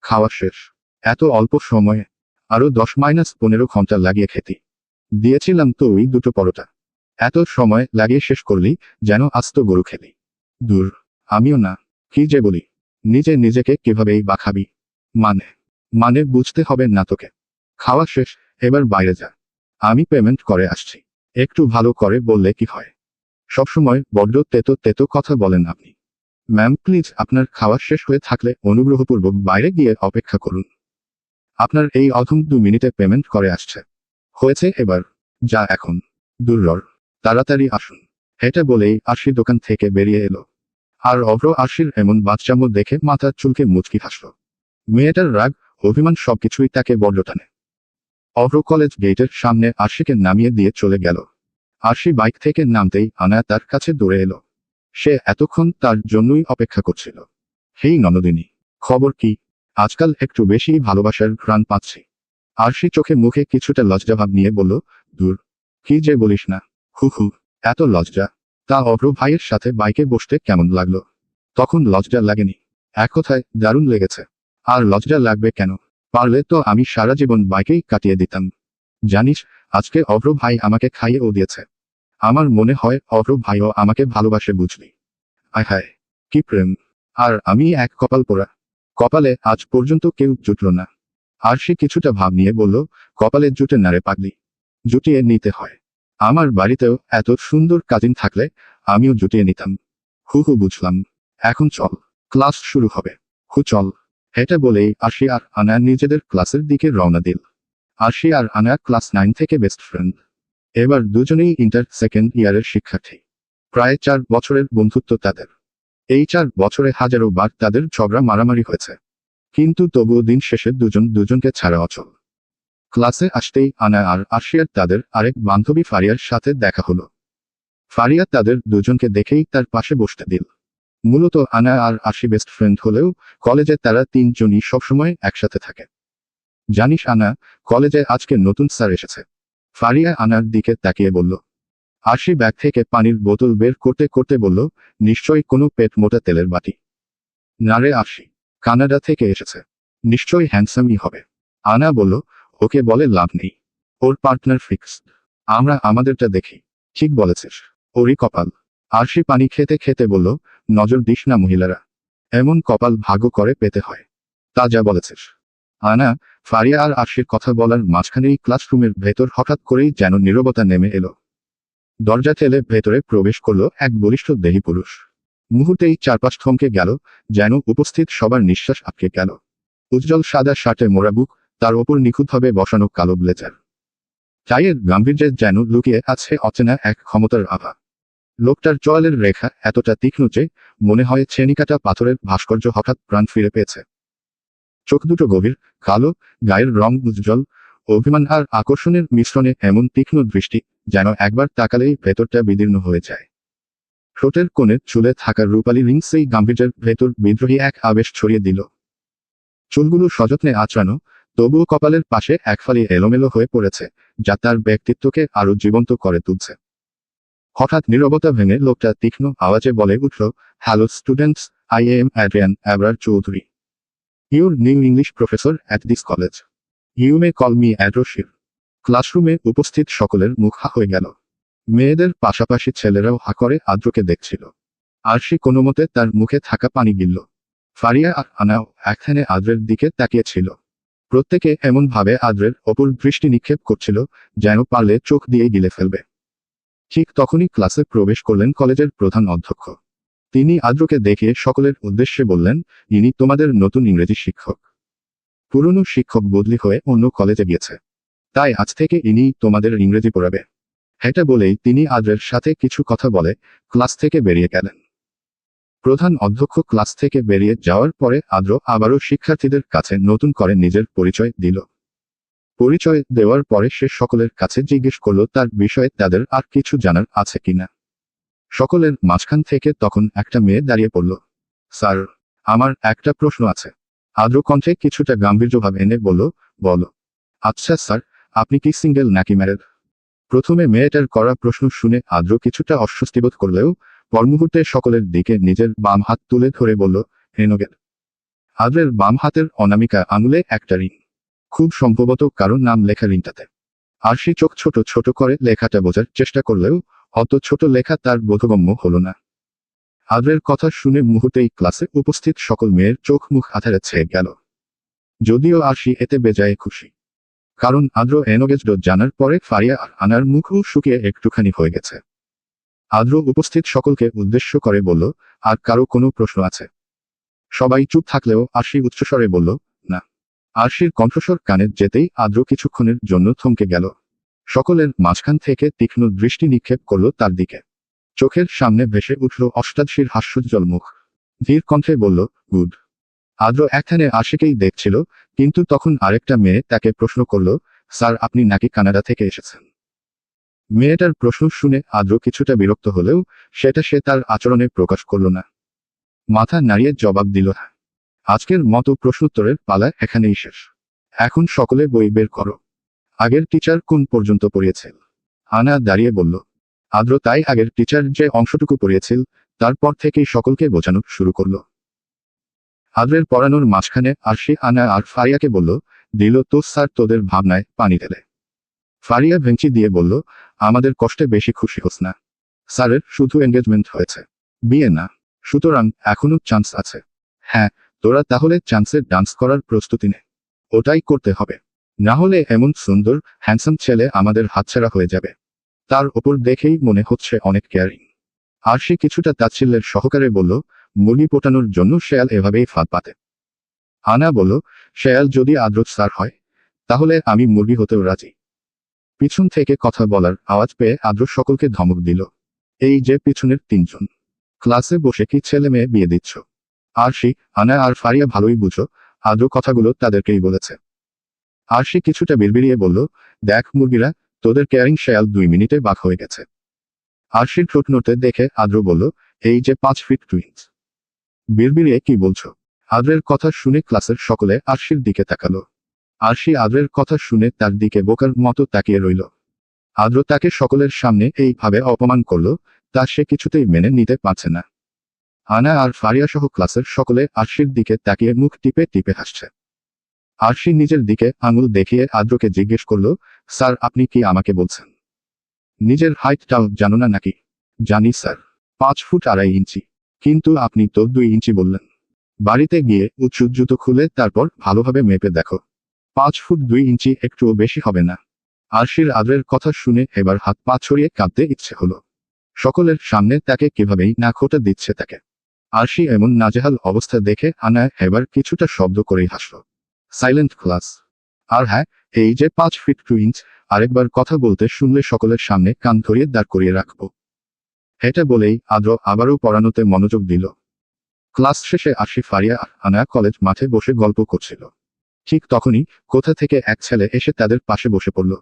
খাওয়া শেষ। এত অল্প সময়ে আরো 10-15 ঘন্টা লাগিয়ে খেতি দিয়েছিলাম তো ওই দুটো পরোটা। এত সময় লাগিয়ে শেষ করলি যেন আস্ত গরু খেলি। দূর, আমিও না। কি যে বলি, নিজে নিজেকে কিভাবেই বা খাবি? মানে মানে বুঝতে হবে না তোকে? খাওয়া শেষ, এবার বাইরে যা। আমি পেমেন্ট করে আসছি। একটু ভালো করে বললে কি হয়? সবসময় বড্ড তেতো তেতো কথা বলেন আপনি। ম্যাম প্লিজ, আপনার খাওয়া শেষ হয়ে থাকলে অনুগ্রহপূর্বক বাইরে গিয়ে অপেক্ষা করুন। আপনার এই অধম 2 মিনিটে পেমেন্ট করে আসছে। হয়েছে এবার, যা এখন। দূর, তাড়াতাড়ি আসুন। এটা বলেই আরশি দোকান থেকে বেরিয়ে এলো। আর অভ্র আরশির এমন বাচ্চামো দেখে মাথা চুলকে মুচকি হাসল। মেয়েটার রাগ, অভিমান সবকিছুই তাকে বড্ড টানে। অভ্র কলেজ গেটের সামনে আরশিকে নামিয়ে দিয়ে চলে গেল। আরশি বাইক থেকে নামতেই আনায়া তার কাছে দৌড়ে এলো। সে এতক্ষণ তার জন্যই অপেক্ষা করছিল। হেই ননদিনী, খবর কি? আজকাল একটু বেশি ভালোবাসার ঘ্রাণ পাচ্ছি। আরশি চোখে মুখে কিছুটা লজ্জাভাব নিয়ে বলল, দূর, কি যে বলিস না। হু হু, এত লজ্জা? তা অভ্র ভাইয়ের সাথে বাইকে বসতে কেমন লাগলো? তখন লজ্জা লাগেনি? এক কথায় দারুণ লেগেছে। আর লজ্জা লাগবে কেন? পারলে তো আমি সারা জীবন বাইকেই কাটিয়ে দিতাম। জানিস, আজকে অভ্র ভাই আমাকে খাইয়েও দিয়েছে। আমার মনে হয় অভ্র ভাইও আমাকে ভালোবাসে বুঝলি। আয় হায়, কি প্রেম! আর আমি এক কপাল পোড়া। কপালে আজ পর্যন্ত কেউ জুটল না। আরশি কিছুটা ভাব নিয়ে বলল, কপালে জুটে না রে পাগলি, জুটিয়ে নিতে হয়। আমার বাড়িতেও এত সুন্দর কাজিন থাকলে আমিও জুটিয়ে নিতাম। হু হু, বুঝলাম। এখন চল, ক্লাস শুরু হবে। হু চল। এটা বলেই আরশি আর আনায়া নিজেদের ক্লাসের দিকে রওনা দিল। আরশি আর আনায়া ক্লাস 9 থেকে বেস্ট ফ্রেন্ড। এবার দুজনেই ইন্টার সেকেন্ড ইয়ারের শিক্ষার্থী। প্রায় 4 বছরের বন্ধুত্ব তাদের। এই 4 বছরে হাজারো বার তাদের ঝগড়া মারামারি হয়েছে। কিন্তু তবুও দিন শেষে দুজন দুজনকে ছাড়া অচল। ক্লাসে আসতেই আনা আর আরশিয়ার তাদের আরেক বান্ধবী ফারিয়ার সাথে দেখা হলো। ফারিয়া তাদের দুজনকে দেখেই তার পাশে বসতে দিল। মূলত আনা আর আরশি বেস্ট ফ্রেন্ড হলেও কলেজে তারা 3 জনই সবসময় একসাথে থাকে। জানিস আনা, কলেজে আজকে নতুন স্যার এসেছে। ফারিয়া আনার দিকে তাকিয়ে বলল। আরশি ব্যাগ থেকে পানির বোতল বের করতে করতে বলল, নিশ্চয়ই কোনো পেট মোটা তেলের বাটি। না রে আরশি, কানাডা থেকে এসেছে। নিশ্চয়ই হ্যান্ডসামই হবে। আনা বলল, ওকে বলে লাভ নেই। ওর পার্টনার ফিক্সড। আমরা আমাদেরটা দেখি। ঠিক বলেছিস, ওরই কপাল। আরশি পানি খেতে খেতে বলল, নজর দিস না মহিলারা। এমন কপাল ভাগ্য করে পেতে হয়। তা যা বলেছিস। আনা, ফারিয়া আর আরশির কথা বলার মাঝখানেই ক্লাসরুমের ভেতর হঠাৎ করেই যেন নীরবতা নেমে এলো। দরজা ঠেলে ভেতরে প্রবেশ করলো এক বলিষ্ঠ দেহী পুরুষ। মুহূর্তেই চারপাশ থমকে গেল, যেন উপস্থিত সবার নিঃশ্বাস আটকে গেল। উজ্জ্বল সাদা শার্টে মোড়া বুক, তার ওপর নিখুঁতভাবে বসানো কালো ব্লেজার। টাইয়ের গাম্ভীর্যে যেন লুকিয়ে আছে অচেনা এক ক্ষমতার আভা। লোকটার চোয়ালের রেখা এতটা তীক্ষ্ণ যে মনে হয় ছেনিকাটা পাথরের ভাস্কর্য হঠাৎ প্রাণ ফিরে পেয়েছে। চোখ দুটো গভীর কালো, গায়ের রং উজ্জ্বল, অভিমান আর আকর্ষণের মিশ্রণে এমন তীক্ষ্ণ দৃষ্টি যেন একবার তাকালেই ভেতরটা বিদীর্ণ হয়ে যায়। ঠোঁটের কোণে চুলে থাকা রূপালী রিং সেই গাম্ভীর্যের ভেতর বিদ্রোহী এক আবেশ ছড়িয়ে দিল। চুলগুলো সযত্নে আঁচড়ানো, তবুও কপালের পাশে এক ফালি এলোমেলো হয়ে পড়েছে, যা তার ব্যক্তিত্বকে আরো জীবন্ত করে তুলছে। হঠাৎ নীরবতা ভেঙে লোকটা তীক্ষ্ণ আওয়াজে বলে উঠল, hello students, I am Adrian Abrar Chowdhury. Your new English professor at this college. You may call me অ্যাড্রোশির। ক্লাসরুমে উপস্থিত সকলের মুখ হা হয়ে গেল। মেয়েদের পাশাপাশি ছেলেরাও হা করে আদ্রকে দেখছিল। আরশি কোনোমতে তার মুখে থাকা পানি গিলল। ফারিয়া আর আনাও একখানে আদ্রের দিকে তাকিয়েছিল। প্রত্যেকে এমনভাবে আদ্রের ওপর দৃষ্টি নিক্ষেপ করছিল যেন পারলে চোখ দিয়ে গিলে ফেলবে। ঠিক তখনই ক্লাসে প্রবেশ করলেন কলেজের প্রধান অধ্যক্ষ। তিনি আদ্রকে দেখে সকলের উদ্দেশ্যে বললেন, ইনি তোমাদের নতুন ইংরেজি শিক্ষক। পুরনো শিক্ষক বদলি হয়ে অন্য কলেজে গিয়েছে, তাই আজ থেকে ইনি তোমাদের ইংরেজি পড়াবে। এটা বলেই তিনি আদ্রের সাথে কিছু কথা বলে ক্লাস থেকে বেরিয়ে গেলেন। প্রধান অধ্যক্ষ ক্লাস থেকে বেরিয়ে যাওয়ার পরে আদ্র আবারও শিক্ষার্থীদের কাছে নতুন করে নিজের পরিচয় দিল। পরিচয় দেওয়ার পরে সে সকলের কাছে জিজ্ঞেস করল তার বিষয়ে তাদের আর কিছু জানার আছে কিনা। সকলের মাঝখান থেকে তখন একটা মেয়ে দাঁড়িয়ে পড়ল। স্যার, আমার একটা প্রশ্ন আছে। আদ্র কণ্ঠে কিছুটা গাম্ভীর্যভাব এনে বলল, বলো। আচ্ছা স্যার, আপনি কি সিঙ্গেল নাকি ম্যারেড? প্রথমে মেয়েটার করা প্রশ্ন শুনে আদ্র কিছুটা অস্বস্তিবোধ করলেও পর মুহূর্তে সকলের দিকে নিজের বাম হাত তুলে ধরে বলল, এনগেল। আদ্রের বাম হাতের অনামিকা আঙুলে একটা রিং, খুব সম্ভবত কারণ নাম লেখা রিংটাতে। আরশি চোখ ছোট ছোট করে লেখাটা বোঝার চেষ্টা করলেও অত ছোট লেখা তার বোধগম্য হল না। আদ্রের কথা শুনে মুহূর্তেই ক্লাসে উপস্থিত সকল মেয়ের চোখ মুখ আধারে ছেয়ে গেল। যদিও আরশি এতে বেজায় খুশি, কারণ আদ্র এনগেজড জানার পরে ফারিয়া আর আনার মুখও শুকিয়ে একটুখানি হয়ে গেছে। আদ্র উপস্থিত সকলকে উদ্দেশ্য করে বলল, আর কারো কোনো প্রশ্ন আছে? সবাই চুপ থাকলেও আরশি উচ্চস্বরে বলল, না। আরশির কণ্ঠস্বর কানে যেতেই আদ্র কিছুক্ষণের জন্য থমকে গেল। সকলের মাঝখান থেকে তীক্ষ্ণ দৃষ্টি নিক্ষেপ করল তার দিকে। চোখের সামনে ভেসে উঠল অষ্টাদশীর হাস্যোজ্জ্বল মুখ। ধীর কণ্ঠে বলল, গুড। আদ্র একখানে আরশিকেই দেখছিল, কিন্তু তখন আরেকটা মেয়ে তাকে প্রশ্ন করল, স্যার আপনি নাকি কানাডা থেকে এসেছেন? মেয়েটার প্রশ্ন শুনে আদ্র কিছুটা বিরক্ত হলেও সেটা সে তার আচরণে প্রকাশ করল না। মাথা নাড়িয়ে জবাব দিল, হ্যাঁ। আজকের মতো প্রশ্নোত্তরের পালা এখানেই শেষ। এখন সকলে বই বের করো। আগের টিচার কোন পর্যন্ত পড়িয়েছিল? আনা দাঁড়িয়ে বলল। আদ্র তাই আগের টিচার যে অংশটুকু পড়িয়েছিল তারপর থেকেই সকলকে বোঝানো শুরু করল। আদ্রের পড়ানোর মাঝখানে আরশি আনা আর ফারিয়াকে বলল, দিল তো স্যার তোদের ভাবনায় পানি ঢেলে। ফারিয়া ভেঙচি দিয়ে বলল, আমাদের কষ্টে বেশি খুশি হোস না। স্যারের শুধু এঙ্গেজমেন্ট হয়েছে, বিয়ে না। সুতরাং এখনো চান্স আছে। হ্যাঁ, তোরা তাহলে চান্সের ডান্স করার প্রস্তুতি নে। ওটাই করতে হবে, না হলে এমন সুন্দর হ্যান্ডসাম ছেলে আমাদের হাতছাড়া হয়ে যাবে। তার ওপর দেখেই মনে হচ্ছে অনেক কেয়ারিং। আরশি কিছুটা তাচ্ছিল্যের সহকারে বলল, মুরগি পোটানোর জন্য শেয়াল এভাবেই ফাঁদ পাতে। আনা বলল, শেয়াল যদি আদ্র স্যার হয় তাহলে আমি মুরগি হতেও রাজি। পিছন থেকে কথা বলার আওয়াজ পেয়ে আদ্র সকলকে ধমক দিল, এই যে পিছনের তিনজন, ক্লাসে বসে কি ছেলে মেয়ে বিয়ে দিচ্ছ? আরশি, আনা আর ফারিয়া ভালোই বুঝো, আদ্র কথাগুলো তাদেরকেই বলেছে। আরশি কিছুটা বিড়বিড়িয়ে বলল, দেখ মুরগিরা, তোদের কেয়ারিং শেয়াল 2 মিনিটে বাঘ হয়ে গেছে। আরশির ঠোঁট নড়তে দেখে আদ্র বলল, এই যে 5 ফিট টুইন্স। বিড়বিড়িয়ে কি বলছো? আদ্রের কথা শুনে ক্লাসের সকলে আরশির দিকে তাকালো। আরশি আদ্রের কথা শুনে তার দিকে বোকার মতো তাকিয়ে রইল। আদ্র তাকে সকলের সামনে এইভাবে অপমান করল, তা সে কিছুতেই মেনে নিতে পারছে না। আনা আর ফারিয়া সহ ক্লাসের সকলে আরশির দিকে তাকিয়ে মুখ টিপে টিপে হাসছে। আরশি নিজের দিকে আঙুল দেখিয়ে আদ্রকে জিজ্ঞেস করল, স্যার আপনি কি আমাকে বলছেন? নিজের হাইটটাও জানো না নাকি? জানি স্যার, 5 ফুট 2.5 ইঞ্চি। কিন্তু আপনি তো 2 ইঞ্চি বললেন। বাড়িতে গিয়ে উঁচু জুতো খুলে তারপর ভালোভাবে মেপে দেখো। 5 ফুট 2 ইঞ্চি একটুও বেশি হবে না। আরশির আদ্রের কথা শুনে এবার হাত পা ছড়িয়ে কাঁদতে ইচ্ছে হলো। সকলের সামনে তাকে কিভাবেই না খোটা দিচ্ছে তাকে। আরশি এমন নাজেহাল অবস্থা দেখে আনা এবার কিছুটা শব্দ করেই হাসল। Silent class. আর হ্যাঁ, এই যে 5 ফিট 2 ইঞ্চ, আরেকবার কথা বলতে শুনলে সকলের সামনে কান ধরিয়ে দাঁড় করিয়ে রাখবো। এটা বলেই আদ্র আবারও পড়ানোতে মনোযোগ দিল। ক্লাস শেষে আরশি, ফারিয়া আর আনা কলেজ মাঠে বসে গল্প করছিল। ঠিক তখনই কোথা থেকে এক ছেলে এসে তাদের পাশে বসে পড়ল।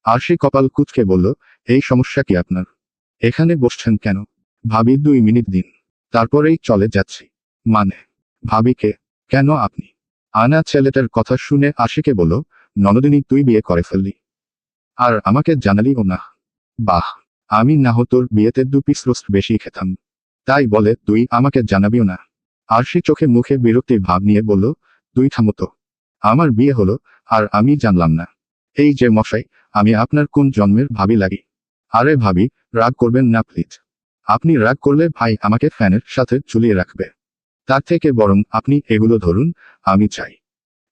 আরশি কপাল কুঁচকে বলল, এই সমস্যা কি আপনার? এখানে বসছেন কেন? ভাবি 2 মিনিট দিন, তারপরেই চলে যাচ্ছি। মানে? ভাবিকে? কেন আপনি? আনা ছেলেটার কথা শুনে আরশিকে বলল, ননদিনী তুই বিয়ে করে ফেললি, আর আমাকে জানালিও না। বাহ, আমি না হতো বিয়েতে 2 পিস রোস্ট বেশি খেতাম, তাই বলে তুই আমাকে জানাবিও না? আরশি চোখে মুখে বিরক্তির ভাব নিয়ে বলল, তুই থামো তো। আমার বিয়ে হলো আর আমি জানলাম না? এই যে মশাই, আমি আপনার কোন জন্মের ভাবি লাগি? আরে ভাবি, রাগ করবেন না প্লিজ। আপনি রাগ করলে ভাই আমাকে ফ্যানের সাথে ঝুলিয়ে রাখবে। তার থেকে বরং আপনি এগুলো ধরুন, আমি চাই।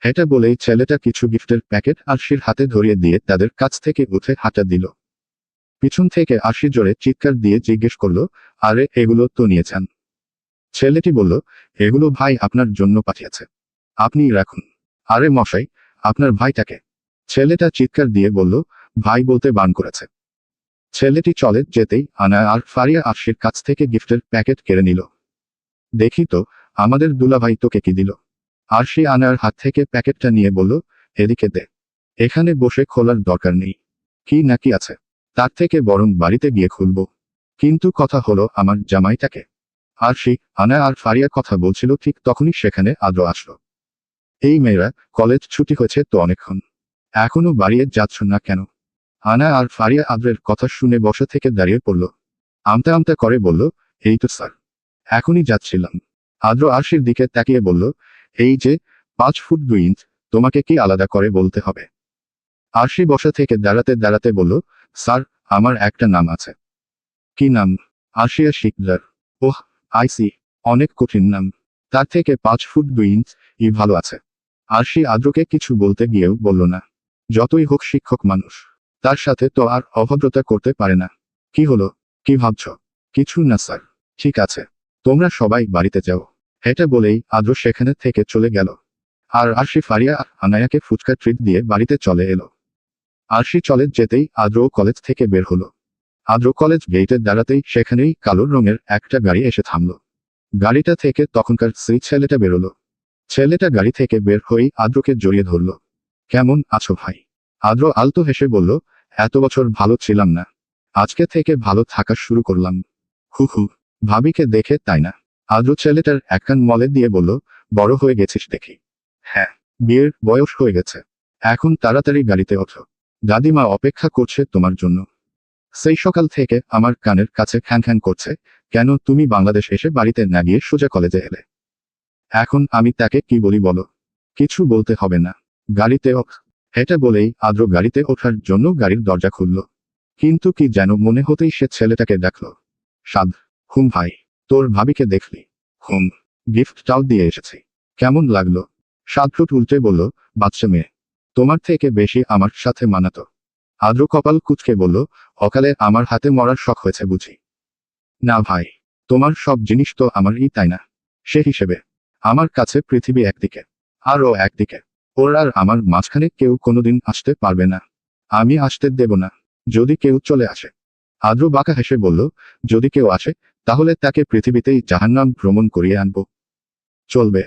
এটা বলেই ছেলেটা কিছু গিফটের প্যাকেট আরশির হাতে ধরিয়ে দিয়ে তাদের কাছ থেকে উঠে হাঁটা দিল। পিছন থেকে আরশি জোরে চিৎকার দিয়ে জিজ্ঞেস করল, আরে এগুলো তো নিয়েছেন? ছেলেটি বলল, এগুলো ভাই আপনার জন্য পাঠিয়েছে, আপনি রাখুন। আরে মশাই, আপনার ভাইটাকে? ছেলেটা চিৎকার দিয়ে বলল, ভাই বলতে বান করেছে। ছেলেটি চলে যেতেই আনায়া আর ফারিয়া আরশির কাছ থেকে গিফটের প্যাকেট কেড়ে নিল। দেখি তো, আমাদের দুলাভাই তোকে কি দিল। আরশি আনায়ার হাত থেকে প্যাকেটটা নিয়ে বলল, এদিকে দে, এখানে বসে খোলার দরকার নেই। কি নাকি আছে, তার থেকে বরং বাড়িতে গিয়ে খুলব। কিন্তু কথা হলো আমার জামাইটাকে। আরশি, আনায়া আর ফারিয়া কথা বলছিল ঠিক তখনই সেখানে আদ্র আসলো। এই মেয়েরা, কলেজ ছুটি হয়েছে তো অনেকক্ষণ, এখনো বাড়িয়ে যাচ্ছ না কেন? আনা আর ফারিয়া আদ্রের কথা শুনে বসা থেকে দাঁড়িয়ে পড়ল। আমতা আমতা করে বলল, এই তো স্যার, এখনই যাচ্ছিলাম। আদ্র আরশির দিকে তাকিয়ে বলল, এই যে 5 ফুট 2 ইঞ্চ, তোমাকে কি আলাদা করে বলতে হবে? আরশি বসা থেকে দাঁড়াতে দাঁড়াতে বলল, স্যার, আমার একটা নাম আছে। কি নাম? আরশিয়া শিকদার। ওহ, আইসি, অনেক কঠিন নাম। তার থেকে 5 ফুট 2 ইঞ্চ ই ভালো আছে। আরশি আদ্রকে কিছু বলতে গিয়েও বলল না। যতই হোক শিক্ষক মানুষ, তার সাথে তো আর অভদ্রতা করতে পারে না। কি হলো, কি ভাবছ? কিছু না স্যার। ঠিক আছে, তোমরা সবাই বাড়িতে যাও। এটা বলেই আদ্র সেখানে থেকে চলে গেল। আর আরশি ফারিয়া আর আনায়াকে ফুচকা ট্রিট দিয়ে বাড়িতে চলে এলো। আরশি চলে যেতেই আদ্রও কলেজ থেকে বের হলো। আদ্র কলেজ গেটে দাঁড়াতেই সেখানেই কালো রঙের একটা গাড়ি এসে থামল। গাড়িটা থেকে তখনকার সেই ছেলেটা বেরোলো। ছেলেটা গাড়ি থেকে বের হয়েই আদ্রকে জড়িয়ে ধরল। কেমন আছো ভাই? আদ্র আলতো হেসে বলল, এত বছর ভালো ছিলাম না, আজকে থেকে ভালো থাকা শুরু করলাম। হু হু, ভাবিকে দেখে তাই না? আদ্র ছেলেটার একখান মলে দিয়ে বলল, বড় হয়ে গেছিস দেখি। হ্যাঁ, বিয়ের বয়স হয়ে গেছে, এখন তাড়াতাড়ি গাড়িতে ওঠো, দাদিমা অপেক্ষা করছে তোমার জন্য। সেই সকাল থেকে আমার কানের কাছে খ্যান খ্যান করছে, কেন তুমি বাংলাদেশ এসে বাড়িতে না গিয়ে সোজা কলেজে এলে? এখন আমি তাকে কি বলি বলো? কিছু বলতে হবে না, গাড়িতে ওঠ। এটা বলেই আদ্র গাড়িতে ওঠার জন্য গাড়ির দরজা খুলল। কিন্তু কি যেন মনে হতেই সে ছেলেটাকে ডাকল। সাদ। হুম ভাই, তোর ভাবিকে দেখলি? হুম, গিফটটাও দিয়ে এসেছি। কেমন লাগলো? সাদ ঠোঁট উল্টে বলল, বাচ্চা মেয়ে, তোমার থেকে বেশি আমার সাথে মানাতো। আদ্র কপাল কুঁচকে বলল, অকালে আমার হাতে মরার শখ হয়েছে বুঝি? না ভাই, তোমার সব জিনিস তো আমারই তাই না? সে হিসেবে আমার কাছে পৃথিবী একদিকে, আর ও একদিকে। ওর আর আমার মাঝখানে কেউ কোনোদিন আসতে পারবে না। আমি আসতে দেব না, যদি কেউ চলে আসে। আদ্র বাঁকা হেসে বলল, যদি কেউ আসে, তাহলে তাকে পৃথিবীতেই জাহান্নাম ভ্রমণ করিয়ে আনবো। চলবে।